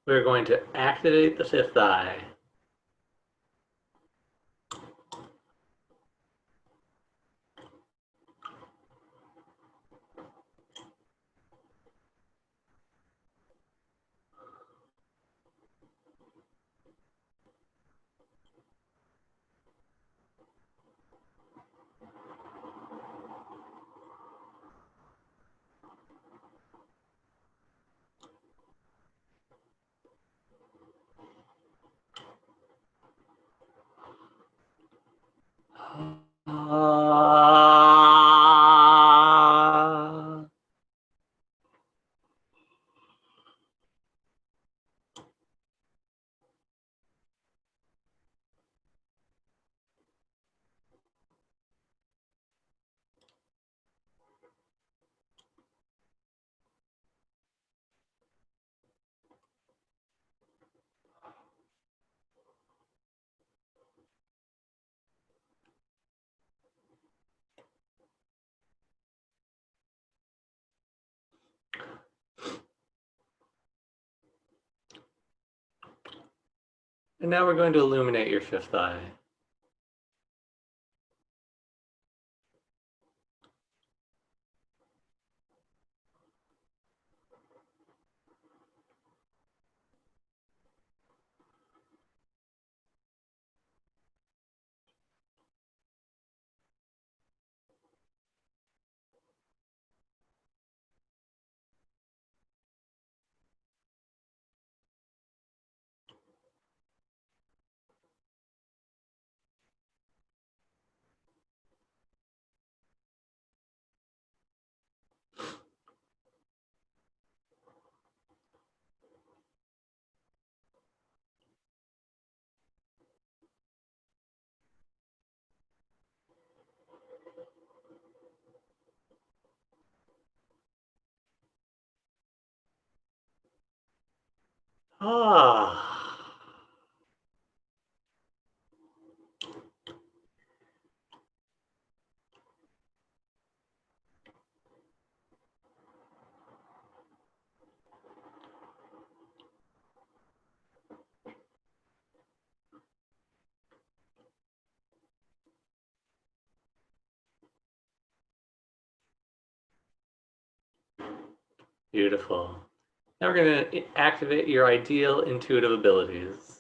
Speaker 2: We're going to activate the fifth eye. Ah. And now we're going to illuminate your fifth eye. Ah. Beautiful. Now we're going to activate your ideal intuitive abilities.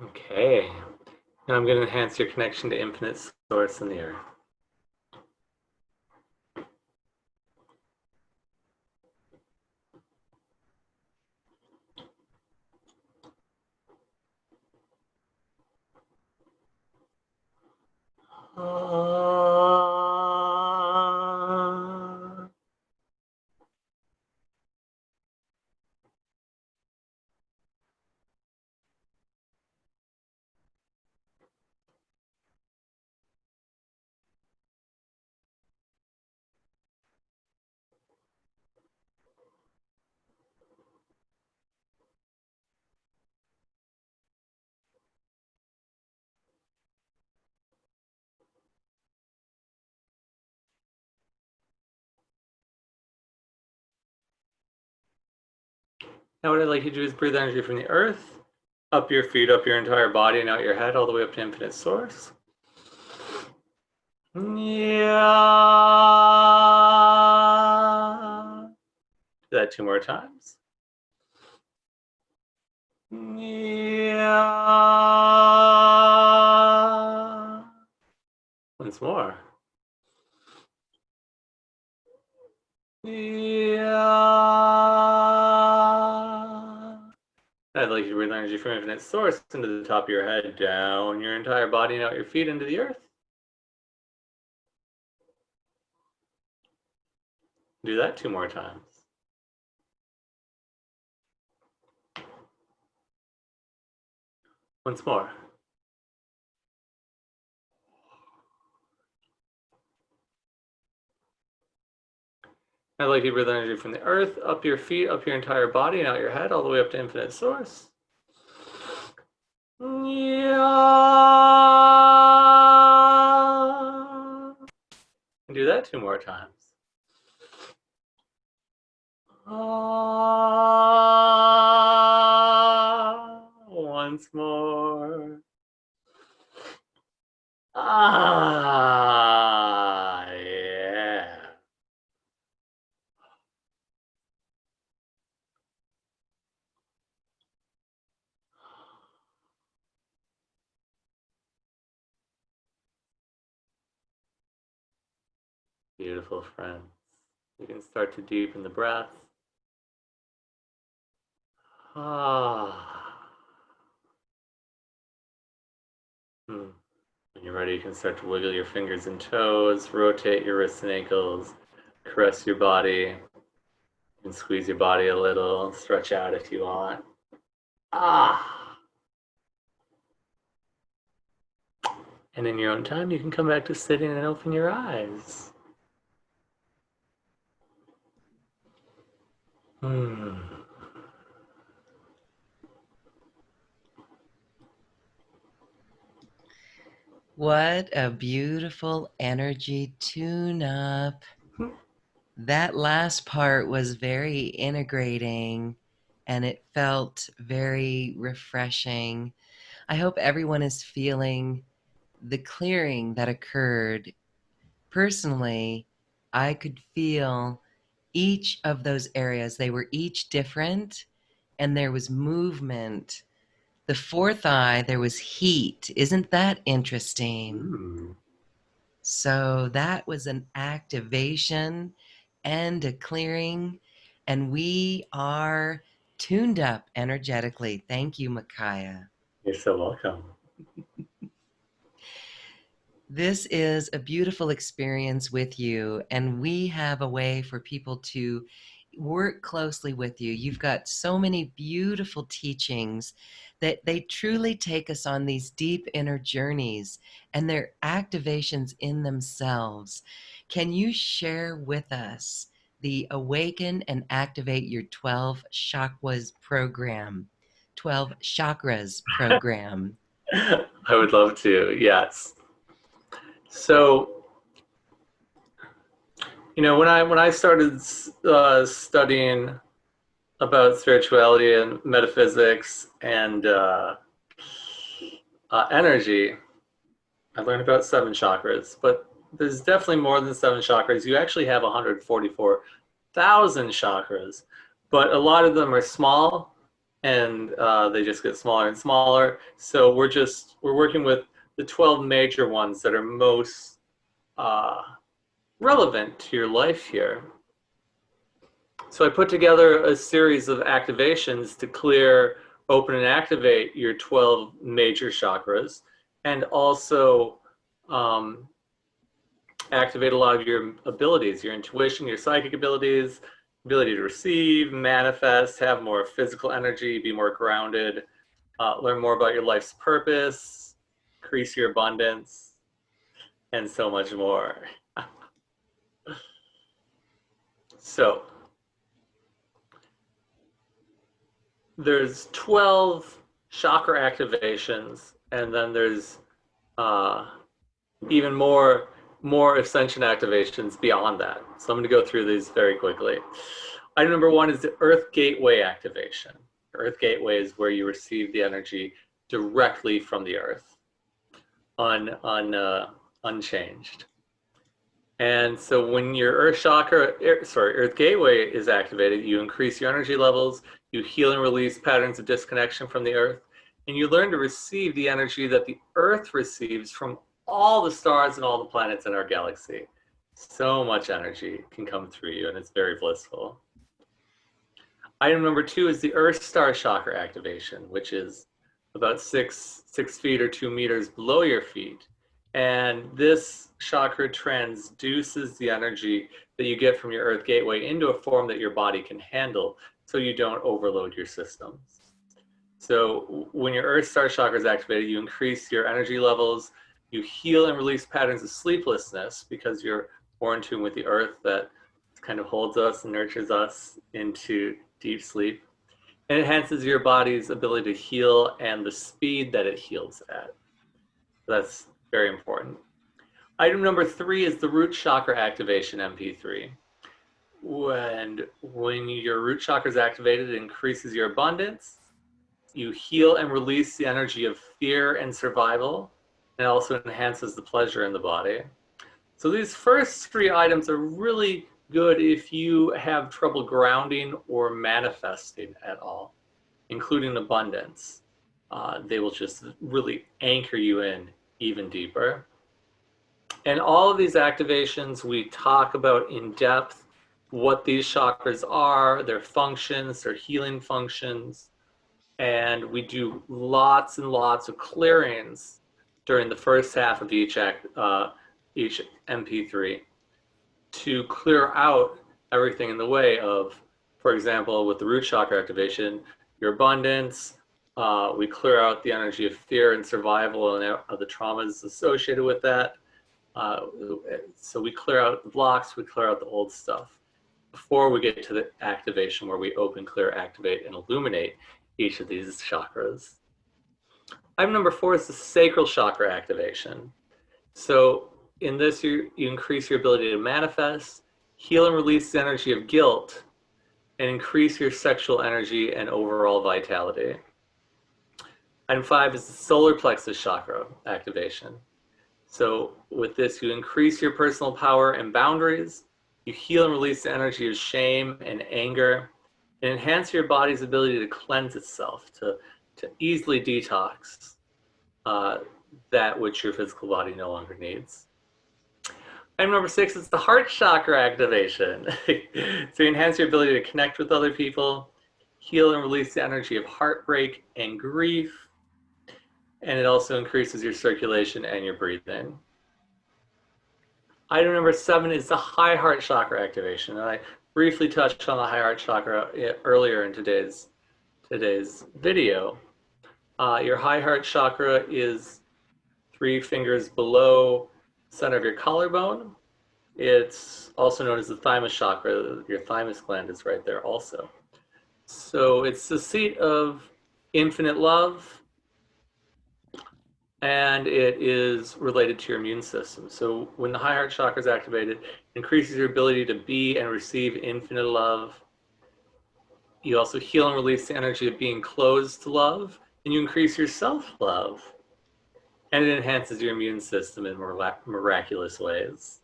Speaker 2: Okay. Now I'm going to enhance your connection to infinite source in the earth. Now what I'd like you to do is breathe energy from the earth, up your feet, up your entire body, and out your head, all the way up to infinite source. Yeah. Do that 2 more times. Yeah. Once more. Yeah. I'd like you to breathe energy from infinite source into the top of your head, down your entire body, and out your feet into the earth. Do that 2 more times. Once more. I'd like you to breathe energy from the earth, up your feet, up your entire body, and out your head, all the way up to infinite source. Yeah. And do that 2 more times. Once more. Yeah. Beautiful, friends. You can start to deepen the breath. Ah. When you're ready, you can start to wiggle your fingers and toes, rotate your wrists and ankles, caress your body. You can squeeze your body a little, stretch out if you want. Ah. And in your own time, you can come back to sitting and open your eyes.
Speaker 1: What a beautiful energy tune-up. That last part was very integrating and it felt very refreshing. I hope everyone is feeling the clearing that occurred. Personally, I could feel each of those areas. They were each different and there was movement. The fourth eye, there was heat. Isn't that interesting? So that was an activation and a clearing, and we are tuned up energetically. Thank you, Macaya.
Speaker 2: You're so welcome.
Speaker 1: This is a beautiful experience with you, and we have a way for people to work closely with you. You've got so many beautiful teachings that they truly take us on these deep inner journeys, and they're activations in themselves. Can you share with us the Awaken and Activate Your 12 Chakras program? 12 Chakras program.
Speaker 2: I would love to, yes. So, when I started studying about spirituality and metaphysics and energy, I learned about 7 chakras, but there's definitely more than 7 chakras. You actually have 144,000 chakras, but a lot of them are small and they just get smaller and smaller. So we're working with the 12 major ones that are most relevant to your life here. So I put together a series of activations to clear, open, and activate your 12 major chakras, and also um, activate a lot of your abilities, your intuition, your psychic abilities, ability to receive, manifest, have more physical energy, be more grounded, learn more about your life's purpose, increase your abundance, and so much more. So there's 12 chakra activations, and then there's uh, even more ascension activations beyond that. So I'm going to go through these very quickly. Item number 1 is the Earth Gateway activation. Earth Gateway is where you receive the energy directly from the Earth, unchanged. And so when your Earth Gateway is activated, you increase your energy levels, you heal and release patterns of disconnection from the Earth, and you learn to receive the energy that the Earth receives from all the stars and all the planets in our galaxy. So much energy can come through you, and it's very blissful. Item number 2 is the Earth Star Chakra activation, which is about 6 feet or 2 meters below your feet. And this chakra transduces the energy that you get from your Earth Gateway into a form that your body can handle so you don't overload your systems. So when your Earth Star Chakra is activated, you increase your energy levels, you heal and release patterns of sleeplessness because you're more in tune with the Earth that kind of holds us and nurtures us into deep sleep. And it enhances your body's ability to heal and the speed that it heals at. That's very important. Item number 3 is the root chakra activation, MP3. When your root chakra is activated, it increases your abundance. You heal and release the energy of fear and survival, and also enhances the pleasure in the body. So these first 3 items are really good if you have trouble grounding or manifesting at all, including abundance. They will just really anchor you in even deeper. And all of these activations, we talk about in depth what these chakras are, their functions, their healing functions, and we do lots and lots of clearings during the first half of each MP3 to clear out everything in the way of, for example, with the root chakra activation, your abundance. We clear out the energy of fear and survival and the traumas associated with that. So we clear out the blocks, we clear out the old stuff before we get to the activation where we open, clear, activate, and illuminate each of these chakras. Item number 4 is the sacral chakra activation. So in this, you increase your ability to manifest, heal and release the energy of guilt, and increase your sexual energy and overall vitality. Item 5 is the solar plexus chakra activation. So with this, you increase your personal power and boundaries, you heal and release the energy of shame and anger, and enhance your body's ability to cleanse itself, to easily detox that which your physical body no longer needs. Item number 6 is the heart chakra activation. So you enhance your ability to connect with other people, heal and release the energy of heartbreak and grief, and it also increases your circulation and your breathing. Item number 7 is the high heart chakra activation. And I briefly touched on the high heart chakra earlier in today's video. Your high heart chakra is 3 fingers below the center of your collarbone. It's also known as the thymus chakra. Your thymus gland is right there also. So it's the seat of infinite love, and it is related to your immune system. So when the high heart chakra is activated, it increases your ability to be and receive infinite love. You also heal and release the energy of being closed to love, and you increase your self-love. And it enhances your immune system in miraculous ways.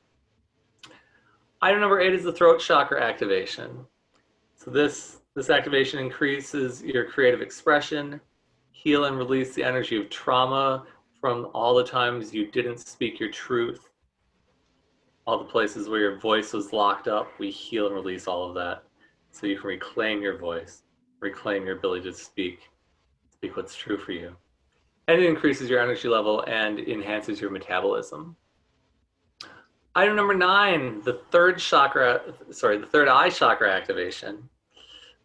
Speaker 2: Item number 8 is the throat chakra activation. So this This activation increases your creative expression, heal and release the energy of trauma from all the times you didn't speak your truth, all the places where your voice was locked up. We heal and release all of that so you can reclaim your voice, reclaim your ability to speak what's true for you. And it increases your energy level and enhances your metabolism. Item number 9, the third eye chakra activation,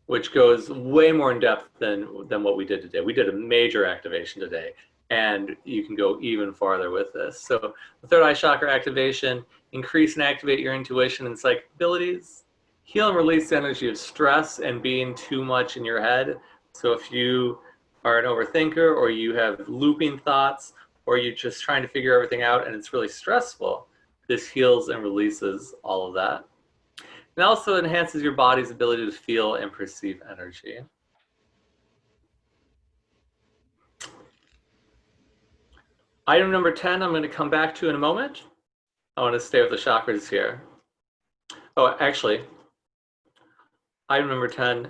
Speaker 2: which goes way more in depth than what we did today. We did a major activation today, and you can go even farther with this. So the third eye chakra activation, increase and activate your intuition and psychic abilities, heal and release the energy of stress and being too much in your head. So if you are an overthinker, or you have looping thoughts, or you're just trying to figure everything out and it's really stressful, this heals and releases all of that. It also enhances your body's ability to feel and perceive energy. Item number 10, I'm going to come back to in a moment. I want to stay with the chakras here. Oh, actually, item number 10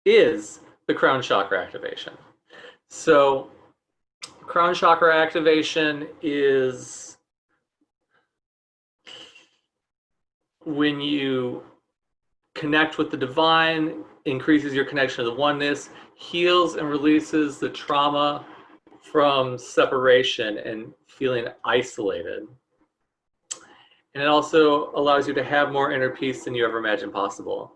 Speaker 2: is the crown chakra activation. So crown chakra activation is when you connect with the divine, increases your connection to the oneness, heals and releases the trauma from separation and feeling isolated. And it also allows you to have more inner peace than you ever imagined possible.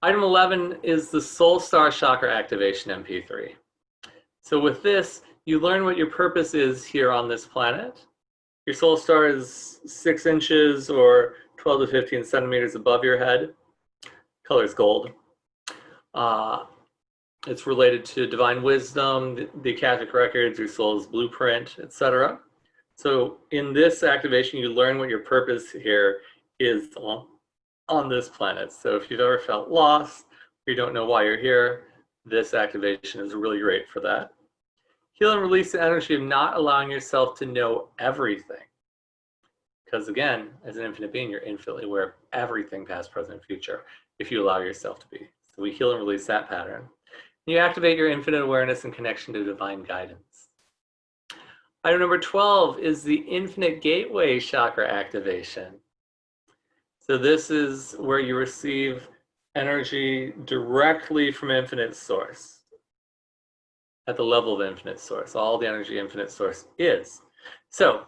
Speaker 2: Item 11 is the Soul Star Chakra Activation MP3. So with this, you learn what your purpose is here on this planet. Your soul star is 6 inches or 12 to 15 centimeters above your head. Color is gold. It's related to divine wisdom, the Catholic records, your soul's blueprint, etc. So in this activation, you learn what your purpose here is on this planet. So if you've ever felt lost, or you don't know why you're here, this activation is really great for that. Heal and release the energy of not allowing yourself to know everything. Because again, as an infinite being, you're infinitely aware of everything, past, present, and future, if you allow yourself to be. So we heal and release that pattern. You activate your infinite awareness and connection to divine guidance. Item number 12 is the Infinite Gateway Chakra activation. So this is where you receive energy directly from Infinite Source, at the level of Infinite Source, all the energy Infinite Source is. So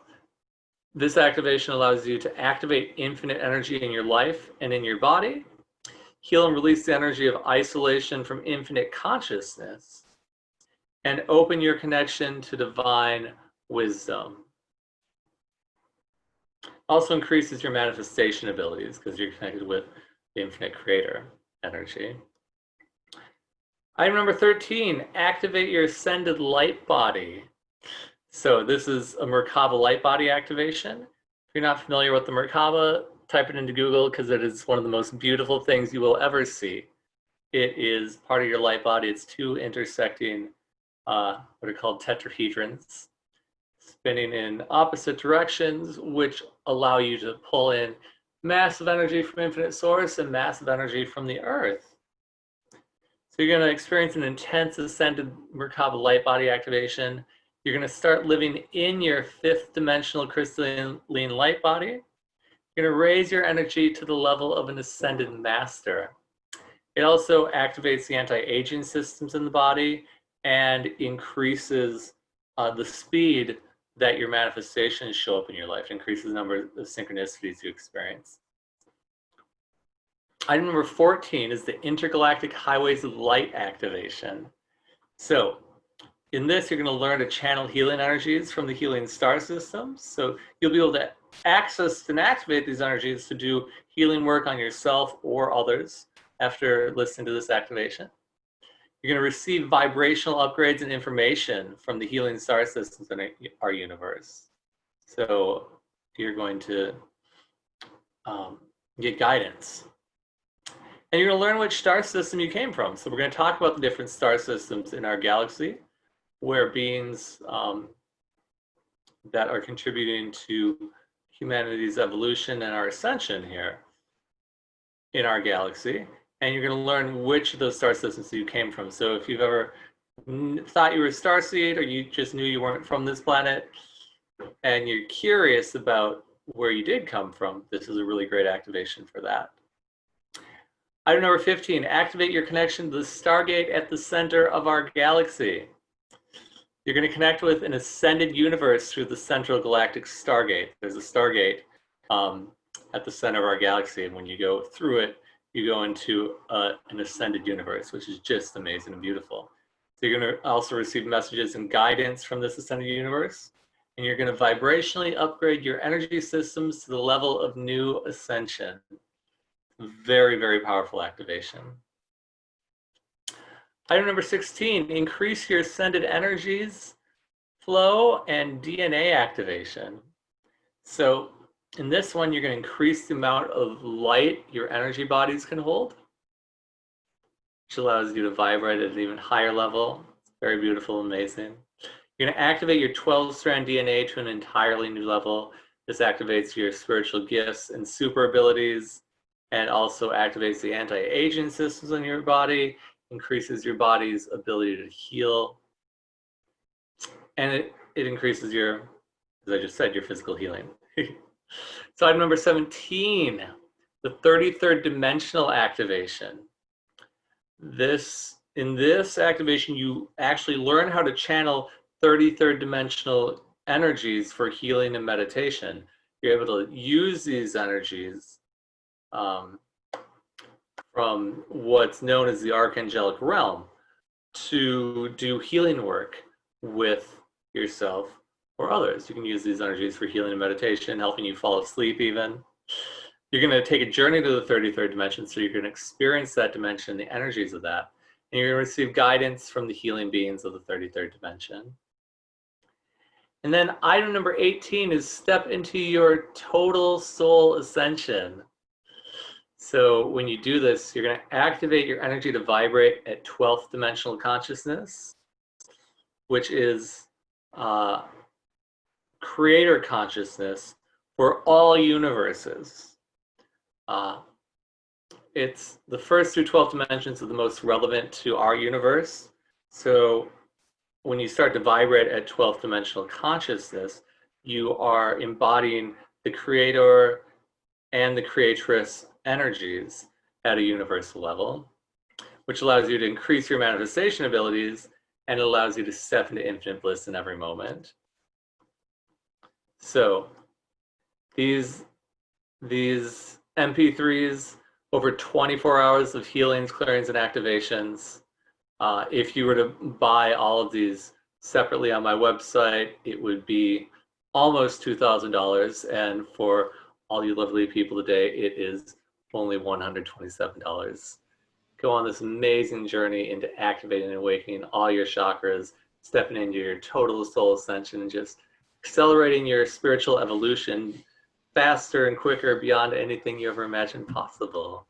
Speaker 2: this activation allows you to activate infinite energy in your life and in your body, heal and release the energy of isolation from infinite consciousness, and open your connection to divine wisdom. Also increases your manifestation abilities because you're connected with the infinite creator energy. Item number 13, activate your ascended light body. So this is a Merkaba light body activation. If you're not familiar with the Merkaba, type it into Google because it is one of the most beautiful things you will ever see. It is part of your light body. It's 2 intersecting, what are called tetrahedrons, spinning in opposite directions, which allow you to pull in massive energy from infinite source and massive energy from the earth. So you're going to experience an intense ascended Merkaba light body activation. You're going to start living in your 5th dimensional crystalline light body. You're going to raise your energy to the level of an ascended master. It also activates the anti-aging systems in the body and increases the speed that your manifestations show up in your life, increases the number of synchronicities you experience. Item number 14 is the Intergalactic Highways of Light activation. So in this, you're going to learn to channel healing energies from the healing star systems. So you'll be able to access and activate these energies to do healing work on yourself or others after listening to this activation. You're going to receive vibrational upgrades and information from the healing star systems in our universe. So you're going to get guidance. And you're going to learn which star system you came from. So we're going to talk about the different star systems in our galaxy, where beings that are contributing to humanity's evolution and our ascension here in our galaxy, and you're going to learn which of those star systems you came from. So if you've ever thought you were a starseed, or you just knew you weren't from this planet, and you're curious about where you did come from, this is a really great activation for that. Item number 15, activate your connection to the Stargate at the center of our galaxy. You're going to connect with an ascended universe through the Central Galactic Stargate. There's a Stargate at the center of our galaxy, and when you go through it, you go into an ascended universe, which is just amazing and beautiful. So you're going to also receive messages and guidance from this ascended universe, and you're going to vibrationally upgrade your energy systems to the level of new ascension. Very, very powerful activation. Item number 16, increase your ascended energies flow and DNA activation. So in this one, you're going to increase the amount of light your energy bodies can hold, which allows you to vibrate at an even higher level. It's very beautiful, amazing. You're going to activate your 12-strand DNA to an entirely new level. This activates your spiritual gifts and super abilities, and also activates the anti-aging systems in your body, increases your body's ability to heal, and it increases your, as I just said, your physical healing. So item number 17, the 33rd dimensional activation. In this activation, you actually learn how to channel 33rd dimensional energies for healing and meditation. You're able to use these energies from what's known as the archangelic realm to do healing work with yourself or others. You can use these energies for healing and meditation, helping you fall asleep even. You're going to take a journey to the 33rd dimension, so you're going to experience that dimension, the energies of that, and you're going to receive guidance from the healing beings of the 33rd dimension. And then item number 18 is step into your total soul ascension. So when you do this, you're going to activate your energy to vibrate at 12th dimensional consciousness, which is creator consciousness for all universes. It's the first through 12th dimensions are the most relevant to our universe. So when you start to vibrate at 12th dimensional consciousness, you are embodying the creator and the creatress energies at a universal level, which allows you to increase your manifestation abilities, and it allows you to step into infinite bliss in every moment. So these MP3s, over 24 hours of healings, clearings, and activations. If you were to buy all of these separately on my website, it would be almost $2,000, and for all you lovely people today, it is only $127. Go on this amazing journey into activating and awakening all your chakras, stepping into your total soul ascension, and just accelerating your spiritual evolution faster and quicker beyond anything you ever imagined possible.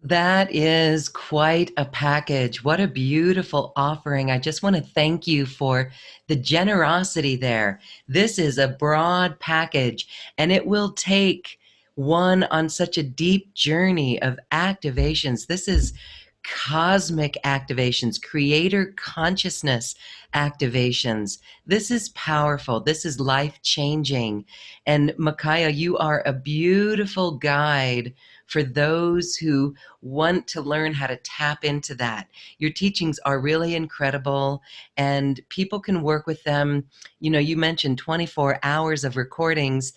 Speaker 1: That is quite a package. What a beautiful offering. I just want to thank you for the generosity there. This is a broad package, and it will take one on such a deep journey of activations. This is cosmic activations, creator consciousness activations. This is powerful. This is life-changing. And Macaya, you are a beautiful guide for those who want to learn how to tap into that. Your teachings are really incredible, and people can work with them. You know, you mentioned 24 hours of recordings.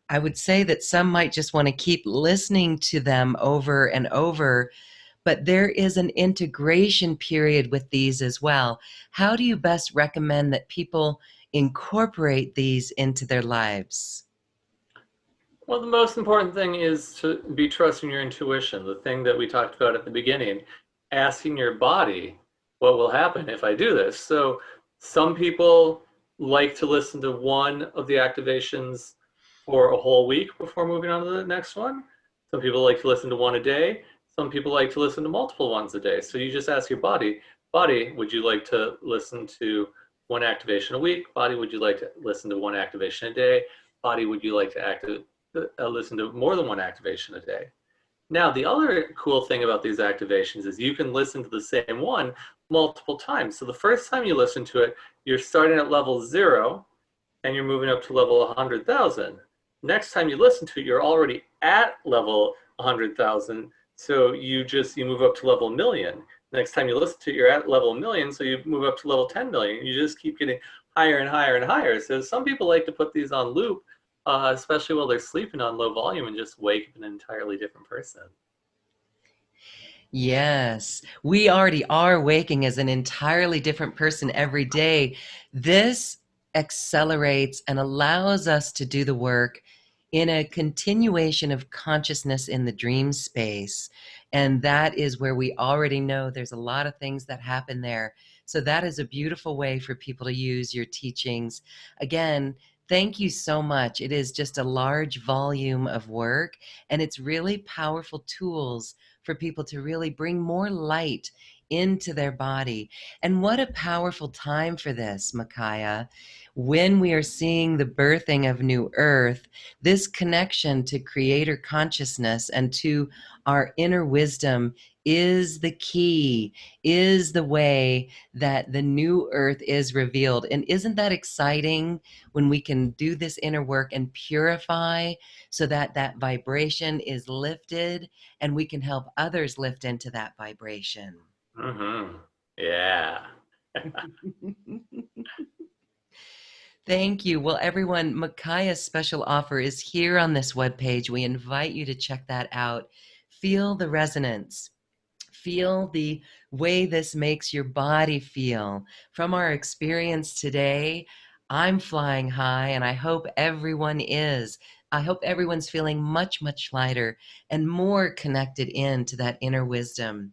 Speaker 1: I would say that some might just want to keep listening to them over and over, but there is an integration period with these as well. How do you best recommend that people incorporate these into their lives?
Speaker 2: Well, the most important thing is to be trusting your intuition, the thing that we talked about at the beginning, asking your body, what will happen if I do this? So some people like to listen to one of the activations for a whole week before moving on to the next one. Some people like to listen to one a day. Some people like to listen to multiple ones a day. So you just ask your body, would you like to listen to one activation a week? Body, would you like to listen to one activation a day? Body, would you like to listen to more than one activation a day. Now, the other cool thing about these activations is you can listen to the same one multiple times. So the first time you listen to it, you're starting at level 0 and you're moving up to level 100,000. Next time you listen to it, you're already at level 100,000. So you move up to level million. Next time you listen to it, you're at level million. So you move up to level 10 million. You just keep getting higher and higher and higher. So some people like to put these on loop, especially while they're sleeping on low volume, and just wake up an entirely different person.
Speaker 1: Yes, we already are waking as an entirely different person every day. This accelerates and allows us to do the work in a continuation of consciousness in the dream space. And that is where we already know there's a lot of things that happen there. So that is a beautiful way for people to use your teachings. Again, thank you so much. It is just a large volume of work, and it's really powerful tools for people to really bring more light into their body. And what a powerful time for this, Macaya. When we are seeing the birthing of New Earth, this connection to creator consciousness and to our inner wisdom is the key, is the way that the new earth is revealed. And isn't that exciting when we can do this inner work and purify so that that vibration is lifted and we can help others lift into that vibration?
Speaker 2: Mm-hmm. Yeah.
Speaker 1: Thank you. Well, everyone, Macaya's special offer is here on this webpage. We invite you to check that out. Feel the resonance. Feel the way this makes your body feel. From our experience today, I'm flying high, and I hope everyone is. I hope everyone's feeling much, much lighter and more connected into that inner wisdom.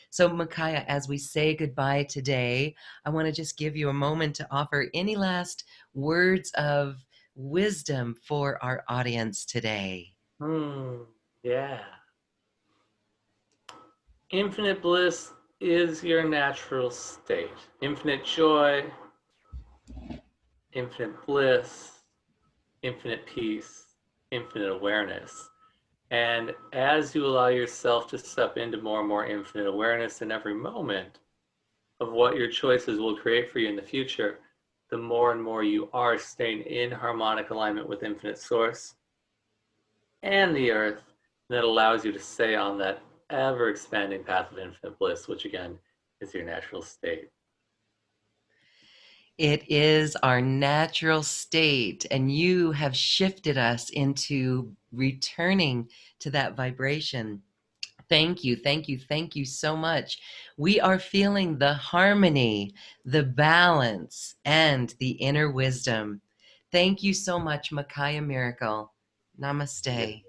Speaker 1: So, Macaya, as we say goodbye today, I want to just give you a moment to offer any last words of wisdom for our audience today.
Speaker 2: Yeah. Infinite bliss is your natural state. Infinite joy, infinite bliss, infinite peace, infinite awareness. And as you allow yourself to step into more and more infinite awareness in every moment of what your choices will create for you in the future, the more and more you are staying in harmonic alignment with infinite source and the earth, that allows you to stay on that ever expanding path of infinite bliss, which again is your natural state.
Speaker 1: It is our natural state, and you have shifted us into returning to that vibration. Thank you, thank you, thank you so much. We are feeling the harmony, the balance, and the inner wisdom. Thank you so much, Macaya Miracle. Namaste.